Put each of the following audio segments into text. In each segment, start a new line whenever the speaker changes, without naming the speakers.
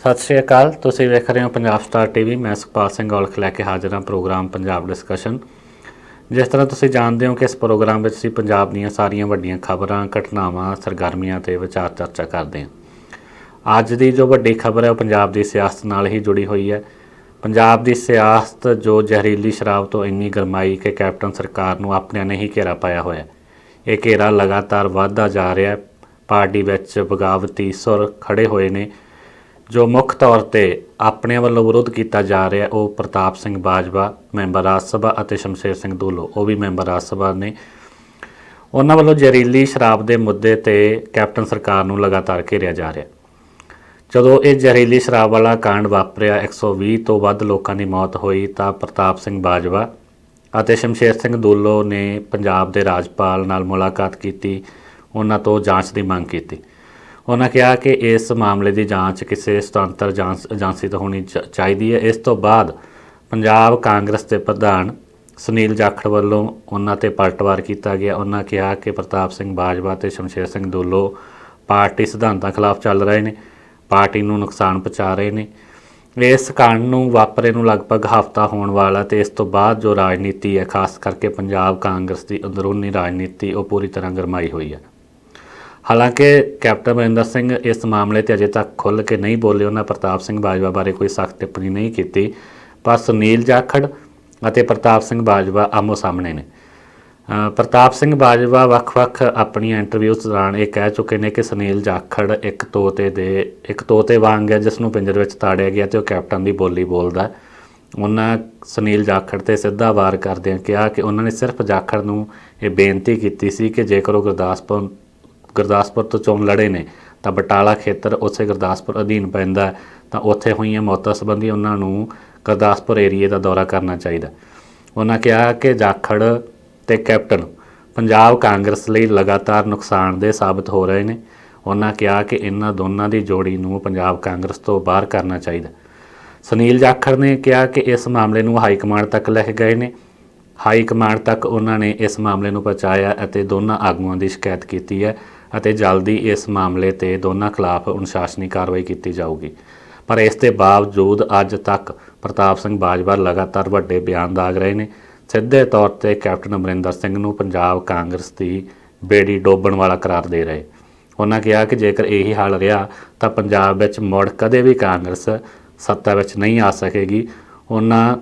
ਸਤਿ ਸ਼੍ਰੀ ਅਕਾਲ। ਤੁਸੀਂ ਵੇਖ ਰਹੇ ਹੋ ਪੰਜਾਬ ਸਟਾਰ ਟੀਵੀ। ਮੈਂ ਸੁਖਪਾਲ ਸਿੰਘ ਔਲਖ ਲੈ ਕੇ ਹਾਜ਼ਰ ਹਾਂ ਪ੍ਰੋਗਰਾਮ ਪੰਜਾਬ ਡਿਸਕਸ਼ਨ। ਜਿਸ ਤਰ੍ਹਾਂ ਤੁਸੀਂ ਜਾਣਦੇ ਹੋ ਕਿ ਇਸ ਪ੍ਰੋਗਰਾਮ ਵਿੱਚ ਅਸੀਂ ਪੰਜਾਬ ਦੀਆਂ ਸਾਰੀਆਂ ਵੱਡੀਆਂ ਖਬਰਾਂ, ਘਟਨਾਵਾਂ, ਸਰਗਰਮੀਆਂ ਤੇ ਵਿਚਾਰ ਚਰਚਾ ਕਰਦੇ ਹਾਂ। ਅੱਜ ਦੀ ਜੋ ਵੱਡੀ ਖਬਰ ਹੈ ਉਹ ਪੰਜਾਬ ਦੀ ਸਿਆਸਤ ਨਾਲ ਹੀ ਜੁੜੀ ਹੋਈ ਹੈ। ਪੰਜਾਬ ਦੀ ਸਿਆਸਤ ਜੋ ਜ਼ਹਿਰੀਲੀ ਸ਼ਰਾਬ ਤੋਂ ਇੰਨੀ ਗਰਮਾਈ ਕਿ ਕੈਪਟਨ ਸਰਕਾਰ ਨੂੰ ਆਪਣਿਆਂ ਨੇ ਹੀ ਘੇਰਾ ਪਾਇਆ ਹੋਇਆ। ਇਹ ਘੇਰਾ ਲਗਾਤਾਰ ਵੱਧਦਾ ਜਾ ਰਿਹਾ। ਪਾਰਟੀ ਵਿੱਚ ਬਗਾਵਤੀ ਸੁਰ ਖੜ੍ਹੇ ਹੋਏ ਨੇ। ਜੋ ਮੁੱਖ ਤੌਰ 'ਤੇ ਆਪਣੇ ਵੱਲੋਂ ਵਿਰੋਧ ਕੀਤਾ ਜਾ ਰਿਹਾ ਉਹ ਪ੍ਰਤਾਪ ਸਿੰਘ ਬਾਜਵਾ ਮੈਂਬਰ ਰਾਜ ਸਭਾ ਅਤੇ ਸ਼ਮਸ਼ੇਰ ਸਿੰਘ ਦੂਲੋ ਉਹ ਵੀ ਮੈਂਬਰ ਰਾਜ ਸਭਾ ਨੇ। ਉਹਨਾਂ ਵੱਲੋਂ ਜ਼ਹਿਰੀਲੀ ਸ਼ਰਾਬ ਦੇ ਮੁੱਦੇ 'ਤੇ ਕੈਪਟਨ ਸਰਕਾਰ ਨੂੰ ਲਗਾਤਾਰ ਘੇਰਿਆ ਜਾ ਰਿਹਾ। ਜਦੋਂ ਇਹ ਜ਼ਹਿਰੀਲੀ ਸ਼ਰਾਬ ਵਾਲਾ ਕਾਂਡ ਵਾਪਰਿਆ, 120 ਤੋਂ ਵੱਧ ਲੋਕਾਂ ਦੀ ਮੌਤ ਹੋਈ, ਤਾਂ ਪ੍ਰਤਾਪ ਸਿੰਘ ਬਾਜਵਾ ਅਤੇ ਸ਼ਮਸ਼ੇਰ ਸਿੰਘ ਦੂਲੋ ਨੇ ਪੰਜਾਬ ਦੇ ਰਾਜਪਾਲ ਨਾਲ ਮੁਲਾਕਾਤ ਕੀਤੀ, ਉਹਨਾਂ ਤੋਂ ਜਾਂਚ ਦੀ ਮੰਗ ਕੀਤੀ। ਉਹਨਾਂ ਕਿਹਾ ਕਿ ਇਸ ਮਾਮਲੇ ਦੀ ਜਾਂਚ ਕਿਸੇ ਸੁਤੰਤਰ ਏਜੰਸੀ ਤੋਂ ਹੋਣੀ ਚਾਹੀਦੀ ਹੈ। ਇਸ ਤੋਂ ਬਾਅਦ ਪੰਜਾਬ ਕਾਂਗਰਸ ਦੇ ਪ੍ਰਧਾਨ ਸੁਨੀਲ ਜਾਖੜ ਵੱਲੋਂ ਉਹਨਾਂ 'ਤੇ ਪਲਟਵਾਰ ਕੀਤਾ ਗਿਆ। ਉਹਨਾਂ ਕਿਹਾ ਕਿ ਪ੍ਰਤਾਪ ਸਿੰਘ ਬਾਜਵਾ ਅਤੇ ਸ਼ਮਸ਼ੇਰ ਸਿੰਘ ਦੂਲੋ ਪਾਰਟੀ ਸਿਧਾਂਤਾਂ ਖਿਲਾਫ ਚੱਲ ਰਹੇ ਨੇ, ਪਾਰਟੀ ਨੂੰ ਨੁਕਸਾਨ ਪਹੁੰਚਾ ਰਹੇ ਨੇ। ਇਸ ਕਾਂਡ ਨੂੰ ਵਾਪਰੇ ਨੂੰ ਲਗਭਗ ਹਫ਼ਤਾ ਹੋਣ ਵਾਲਾ ਅਤੇ ਇਸ ਤੋਂ ਬਾਅਦ ਜੋ ਰਾਜਨੀਤੀ ਹੈ, ਖਾਸ ਕਰਕੇ ਪੰਜਾਬ ਕਾਂਗਰਸ ਦੀ ਅੰਦਰੂਨੀ ਰਾਜਨੀਤੀ, ਉਹ ਪੂਰੀ ਤਰ੍ਹਾਂ ਗਰਮਾਈ ਹੋਈ ਹੈ। ਹਾਲਾਂਕਿ ਕੈਪਟਨ ਅਮਰਿੰਦਰ ਸਿੰਘ ਇਸ ਮਾਮਲੇ 'ਤੇ ਅਜੇ ਤੱਕ ਖੁੱਲ੍ਹ ਕੇ ਨਹੀਂ ਬੋਲੇ। ਉਹਨਾਂ ਪ੍ਰਤਾਪ ਸਿੰਘ ਬਾਜਵਾ ਬਾਰੇ ਕੋਈ ਸਖਤ ਟਿੱਪਣੀ ਨਹੀਂ ਕੀਤੀ, ਪਰ ਸੁਨੀਲ ਜਾਖੜ ਅਤੇ ਪ੍ਰਤਾਪ ਸਿੰਘ ਬਾਜਵਾ ਆਮੋ ਸਾਹਮਣੇ ਨੇ। ਪ੍ਰਤਾਪ ਸਿੰਘ ਬਾਜਵਾ ਵੱਖ-ਵੱਖ ਆਪਣੀਆਂ ਇੰਟਰਵਿਊਜ਼ ਦੌਰਾਨ ਇਹ ਕਹਿ ਚੁੱਕੇ ਨੇ ਕਿ ਸੁਨੀਲ ਜਾਖੜ ਇੱਕ ਤੋਤੇ ਵਾਂਗ ਹੈ ਜਿਸ ਨੂੰ ਪਿੰਜਰ ਵਿੱਚ ਤਾੜਿਆ ਗਿਆ ਅਤੇ ਉਹ ਕੈਪਟਨ ਦੀ ਬੋਲੀ ਬੋਲਦਾ। ਉਹਨਾਂ ਸੁਨੀਲ ਜਾਖੜ 'ਤੇ ਸਿੱਧਾ ਵਾਰ ਕਰਦਿਆਂ ਕਿਹਾ ਕਿ ਉਹਨਾਂ ਨੇ ਸਿਰਫ ਜਾਖੜ ਨੂੰ ਇਹ ਬੇਨਤੀ ਕੀਤੀ ਸੀ ਕਿ ਜੇਕਰ ਉਹ ਗੁਰਦਾਸਪੁਰ ਤੋਂ ਚੋਣ ਲੜੇ ਨੇ ਤਾਂ ਬਟਾਲਾ ਖੇਤਰ ਉਸੇ ਗੁਰਦਾਸਪੁਰ ਅਧੀਨ ਪੈਂਦਾ, ਤਾਂ ਉੱਥੇ ਹੋਈਆਂ ਮੌਤਾਂ ਸੰਬੰਧੀ ਉਹਨਾਂ ਨੂੰ ਗੁਰਦਾਸਪੁਰ ਏਰੀਏ ਦਾ ਦੌਰਾ ਕਰਨਾ ਚਾਹੀਦਾ। ਉਹਨਾਂ ਕਿਹਾ ਕਿ ਜਾਖੜ ਅਤੇ ਕੈਪਟਨ ਪੰਜਾਬ ਕਾਂਗਰਸ ਲਈ ਲਗਾਤਾਰ ਨੁਕਸਾਨਦੇਹ ਸਾਬਤ ਹੋ ਰਹੇ ਨੇ। ਉਹਨਾਂ ਕਿਹਾ ਕਿ ਇਹਨਾਂ ਦੋਨਾਂ ਦੀ ਜੋੜੀ ਨੂੰ ਪੰਜਾਬ ਕਾਂਗਰਸ ਤੋਂ ਬਾਹਰ ਕਰਨਾ ਚਾਹੀਦਾ। ਸੁਨੀਲ ਜਾਖੜ ਨੇ ਕਿਹਾ ਕਿ ਇਸ ਮਾਮਲੇ ਨੂੰ ਹਾਈ ਕਮਾਂਡ ਤੱਕ ਲੈ ਕੇ ਗਏ ਨੇ। ਹਾਈ ਕਮਾਂਡ ਤੱਕ ਉਹਨਾਂ ਨੇ ਇਸ ਮਾਮਲੇ ਨੂੰ ਪਹੁੰਚਾਇਆ ਅਤੇ ਦੋਨਾਂ ਆਗੂਆਂ ਦੀ ਸ਼ਿਕਾਇਤ ਕੀਤੀ ਹੈ ਅਤੇ ਜਲਦੀ ਇਸ ਮਾਮਲੇ 'ਤੇ ਦੋਨਾਂ ਖਿਲਾਫ ਅਨੁਸ਼ਾਸਨੀ ਕਾਰਵਾਈ ਕੀਤੀ ਜਾਊਗੀ। ਪਰ ਇਸ ਦੇ ਬਾਵਜੂਦ ਅੱਜ ਤੱਕ ਪ੍ਰਤਾਪ ਸਿੰਘ ਬਾਜਵਾ ਲਗਾਤਾਰ ਵੱਡੇ ਬਿਆਨ ਦਾਗ ਰਹੇ ਨੇ। ਸਿੱਧੇ ਤੌਰ 'ਤੇ ਕੈਪਟਨ ਅਮਰਿੰਦਰ ਸਿੰਘ ਨੂੰ ਪੰਜਾਬ ਕਾਂਗਰਸ ਦੀ ਬੇੜੀ ਡੋਬਣ ਵਾਲਾ ਕਰਾਰ ਦੇ ਰਹੇ। ਉਹਨਾਂ ਕਿਹਾ ਕਿ ਜੇਕਰ ਇਹੀ ਹਾਲ ਰਿਹਾ ਤਾਂ ਪੰਜਾਬ ਵਿੱਚ ਮੁੜ ਕਦੇ ਵੀ ਕਾਂਗਰਸ ਸੱਤਾ ਵਿੱਚ ਨਹੀਂ ਆ ਸਕੇਗੀ। ਉਹਨਾਂ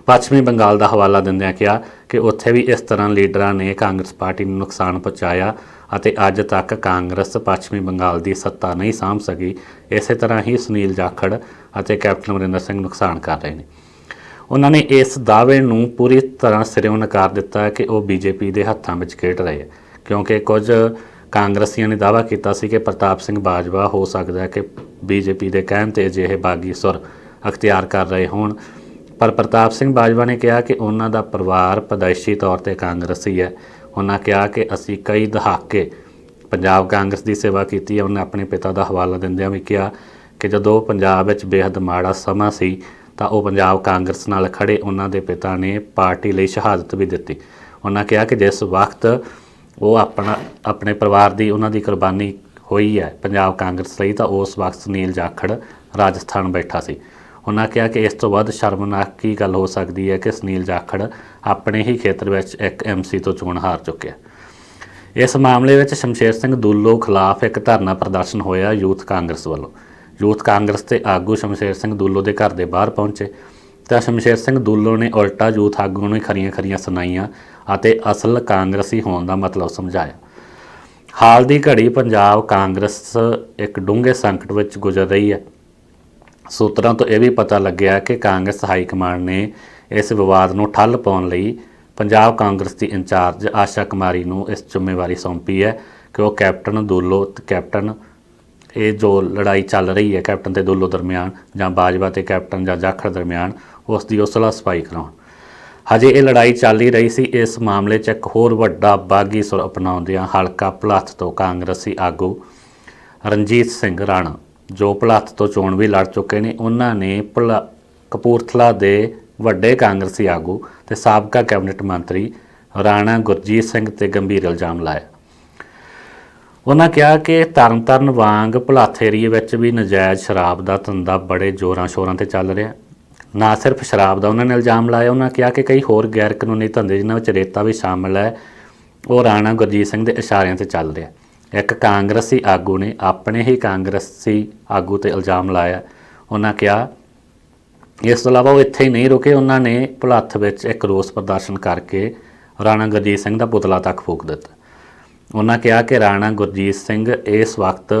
ਪੱਛਮੀ ਬੰਗਾਲ ਦਾ ਹਵਾਲਾ ਦਿੰਦਿਆਂ ਕਿਹਾ ਕਿ ਉੱਥੇ ਵੀ ਇਸ ਤਰ੍ਹਾਂ ਲੀਡਰਾਂ ਨੇ ਕਾਂਗਰਸ ਪਾਰਟੀ ਨੂੰ ਨੁਕਸਾਨ ਪਹੁੰਚਾਇਆ ਅਤੇ ਅੱਜ ਤੱਕ ਕਾਂਗਰਸ ਪੱਛਮੀ ਬੰਗਾਲ ਦੀ ਸੱਤਾ ਨਹੀਂ ਸਾਂਭ ਸਕੀ। ਇਸੇ ਤਰ੍ਹਾਂ ਹੀ ਸੁਨੀਲ ਜਾਖੜ ਅਤੇ ਕੈਪਟਨ ਅਮਰਿੰਦਰ ਸਿੰਘ ਨੁਕਸਾਨ ਕਰ ਰਹੇ ਨੇ। ਉਹਨਾਂ ਨੇ ਇਸ ਦਾਅਵੇ ਨੂੰ ਪੂਰੀ ਤਰ੍ਹਾਂ ਸਿਰਿਓਂ ਨਕਾਰ ਦਿੱਤਾ ਕਿ ਉਹ ਬੀਜੇਪੀ ਦੇ ਹੱਥਾਂ ਵਿੱਚ ਖੇਡ ਰਹੇ ਹੈ, ਕਿਉਂਕਿ ਕੁਝ ਕਾਂਗਰਸੀਆਂ ਨੇ ਦਾਅਵਾ ਕੀਤਾ ਸੀ ਕਿ ਪ੍ਰਤਾਪ ਸਿੰਘ ਬਾਜਵਾ ਹੋ ਸਕਦਾ ਹੈ ਕਿ ਬੀਜੇਪੀ ਦੇ ਕਹਿਣ 'ਤੇ ਅਜਿਹੇ ਬਾਗੀ ਸੁਰ ਅਖਤਿਆਰ ਕਰ ਰਹੇ ਹੋਣ। ਪਰ ਪ੍ਰਤਾਪ ਸਿੰਘ ਬਾਜਵਾ ਨੇ ਕਿਹਾ ਕਿ ਉਹਨਾਂ ਦਾ ਪਰਿਵਾਰ ਪੈਦਾਇਸ਼ੀ ਤੌਰ 'ਤੇ ਕਾਂਗਰਸੀ ਹੈ। ਉਹਨਾਂ ਕਿਹਾ ਕਿ ਅਸੀਂ ਕਈ ਦਹਾਕੇ ਪੰਜਾਬ ਕਾਂਗਰਸ ਦੀ ਸੇਵਾ ਕੀਤੀ ਹੈ। ਉਹਨੇ ਆਪਣੇ ਪਿਤਾ ਦਾ ਹਵਾਲਾ ਦਿੰਦਿਆਂ ਵੀ ਕਿਹਾ ਕਿ ਜਦੋਂ ਪੰਜਾਬ ਵਿੱਚ ਬੇਹੱਦ ਮਾੜਾ ਸਮਾਂ ਸੀ ਤਾਂ ਉਹ ਪੰਜਾਬ ਕਾਂਗਰਸ ਨਾਲ ਖੜ੍ਹੇ। ਉਹਨਾਂ ਦੇ ਪਿਤਾ ਨੇ ਪਾਰਟੀ ਲਈ ਸ਼ਹਾਦਤ ਵੀ ਦਿੱਤੀ। ਉਹਨਾਂ ਕਿਹਾ ਕਿ ਜਿਸ ਵਕਤ ਉਹ ਆਪਣੇ ਪਰਿਵਾਰ ਦੀ ਉਹਨਾਂ ਦੀ ਕੁਰਬਾਨੀ ਹੋਈ ਹੈ ਪੰਜਾਬ ਕਾਂਗਰਸ ਲਈ, ਤਾਂ ਉਸ ਵਕਤ ਸੁਨੀਲ ਜਾਖੜ ਰਾਜਸਥਾਨ ਬੈਠਾ ਸੀ। ਉਹਨਾਂ ਕਿਹਾ ਕਿ ਇਸ ਤੋਂ ਵੱਧ ਸ਼ਰਮਨਾਕ ਕੀ ਗੱਲ ਹੋ ਸਕਦੀ ਹੈ ਕਿ ਸੁਨੀਲ ਜਾਖੜ ਆਪਣੇ ਹੀ ਖੇਤਰ ਵਿੱਚ ਇੱਕ MC ਤੋਂ ਚੋਣ ਹਾਰ ਚੁੱਕਿਆ। ਇਸ ਮਾਮਲੇ ਵਿੱਚ ਸ਼ਮਸ਼ੇਰ ਸਿੰਘ ਦੂਲੋ ਖਿਲਾਫ ਇੱਕ ਧਰਨਾ ਪ੍ਰਦਰਸ਼ਨ ਹੋਇਆ ਯੂਥ ਕਾਂਗਰਸ ਵੱਲੋਂ। ਯੂਥ ਕਾਂਗਰਸ ਦੇ ਆਗੂ ਸ਼ਮਸ਼ੇਰ ਸਿੰਘ ਦੂਲੋ ਦੇ ਘਰ ਦੇ ਬਾਹਰ ਪਹੁੰਚੇ ਤਾਂ ਸ਼ਮਸ਼ੇਰ ਸਿੰਘ ਦੂਲੋ ਨੇ ਉਲਟਾ ਯੂਥ ਆਗੂ ਨੂੰ ਖਰੀਆਂ ਸੁਣਾਈਆਂ ਅਤੇ ਅਸਲ ਕਾਂਗਰਸੀ ਹੋਣ ਦਾ ਮਤਲਬ ਸਮਝਾਇਆ। ਹਾਲ ਦੀ ਘੜੀ ਪੰਜਾਬ ਕਾਂਗਰਸ ਇੱਕ ਡੂੰਘੇ ਸੰਕਟ ਵਿੱਚ ਗੁਜ਼ਰ ਰਹੀ ਹੈ। ਸੂਤਰਾਂ ਤੋਂ ਇਹ ਵੀ ਪਤਾ ਲੱਗਿਆ ਕਿ ਕਾਂਗਰਸ ਹਾਈ ਕਮਾਂਡ ਨੇ ਇਸ ਵਿਵਾਦ ਨੂੰ ਠੱਲ੍ਹ ਪਾਉਣ ਲਈ ਪੰਜਾਬ ਕਾਂਗਰਸ ਦੀ ਇੰਚਾਰਜ ਆਸ਼ਾ ਕੁਮਾਰੀ ਨੂੰ ਇਸ ਜ਼ਿੰਮੇਵਾਰੀ ਸੌਂਪੀ ਹੈ ਕਿ ਉਹ ਕੈਪਟਨ ਦੂਲੋ ਅਤੇ ਕੈਪਟਨ ਇਹ ਜੋ ਲੜਾਈ ਚੱਲ ਰਹੀ ਹੈ ਕੈਪਟਨ ਅਤੇ ਦੂਲੋ ਦਰਮਿਆਨ ਜਾਂ ਬਾਜਵਾ ਅਤੇ ਕੈਪਟਨ ਜਾਂ ਜਾਖੜ ਦਰਮਿਆਨ, ਉਸ ਦੀ ਉਹ ਸੁਲਹ ਸਫਾਈ ਕਰਾਉਣ। ਹਜੇ ਇਹ ਲੜਾਈ ਚੱਲ ਹੀ ਰਹੀ ਸੀ। ਇਸ ਮਾਮਲੇ 'ਚ ਇੱਕ ਹੋਰ ਵੱਡਾ ਬਾਗੀ ਸੁਰ ਅਪਣਾਉਂਦਿਆਂ ਹਲਕਾ ਭਲੱਥ ਤੋਂ ਕਾਂਗਰਸੀ ਆਗੂ ਰਣਜੀਤ ਸਿੰਘ ਰਾਣਾ, ਜੋ ਭਲੱਥ ਤੋਂ ਚੋਣ ਵੀ ਲੜ ਚੁੱਕੇ ਨੇ, ਉਹਨਾਂ ਨੇ ਕਪੂਰਥਲਾ ਦੇ ਵੱਡੇ ਕਾਂਗਰਸੀ ਆਗੂ ਅਤੇ ਸਾਬਕਾ ਕੈਬਨਿਟ ਮੰਤਰੀ ਰਾਣਾ ਗੁਰਜੀਤ ਸਿੰਘ 'ਤੇ ਗੰਭੀਰ ਇਲਜ਼ਾਮ ਲਾਇਆ। ਉਹਨਾਂ ਕਿਹਾ ਕਿ ਤਰਨਤਾਰਨ ਵਾਂਗ ਭੁਲੱਥ ਏਰੀਏ ਵਿੱਚ ਵੀ ਨਜਾਇਜ਼ ਸ਼ਰਾਬ ਦਾ ਧੰਦਾ ਬੜੇ ਜ਼ੋਰਾਂ ਸ਼ੋਰਾਂ ਤੇ ਚੱਲ ਰਿਹਾ। ਨਾ ਸਿਰਫ ਸ਼ਰਾਬ ਦਾ ਉਹਨਾਂ ਨੇ ਇਲਜ਼ਾਮ ਲਾਇਆ, ਉਹਨਾਂ ਕਿਹਾ ਕਿ ਕਈ ਹੋਰ ਗੈਰ ਕਾਨੂੰਨੀ ਧੰਦੇ ਜਿਨ੍ਹਾਂ ਵਿੱਚ ਰੇਤਾ ਵੀ ਸ਼ਾਮਲ ਹੈ ਉਹ ਰਾਣਾ ਗੁਰਜੀਤ ਸਿੰਘ ਦੇ ਇਸ਼ਾਰਿਆਂ ਤੇ ਚੱਲ ਰਿਹਾ। ਇੱਕ ਕਾਂਗਰਸੀ ਆਗੂ ਨੇ ਆਪਣੇ ਹੀ ਕਾਂਗਰਸੀ ਆਗੂ ਤੇ ਇਲਜ਼ਾਮ ਲਾਇਆ। ਉਹਨਾਂ ਕਿਹਾ ਇਸ ਤੋਂ ਇਲਾਵਾ ਉਹ ਇੱਥੇ ਹੀ ਨਹੀਂ ਰੁਕੇ, ਉਹਨਾਂ ਨੇ ਭੁਲੱਥ ਵਿੱਚ ਇੱਕ ਰੋਸ ਪ੍ਰਦਰਸ਼ਨ ਕਰਕੇ ਰਾਣਾ ਗੁਰਜੀਤ ਸਿੰਘ ਦਾ ਪੁਤਲਾ ਤੱਕ ਫੂਕ ਦਿੱਤਾ। ਉਹਨਾਂ ਕਿਹਾ ਕਿ ਰਾਣਾ ਗੁਰਜੀਤ ਸਿੰਘ ਇਸ ਵਕਤ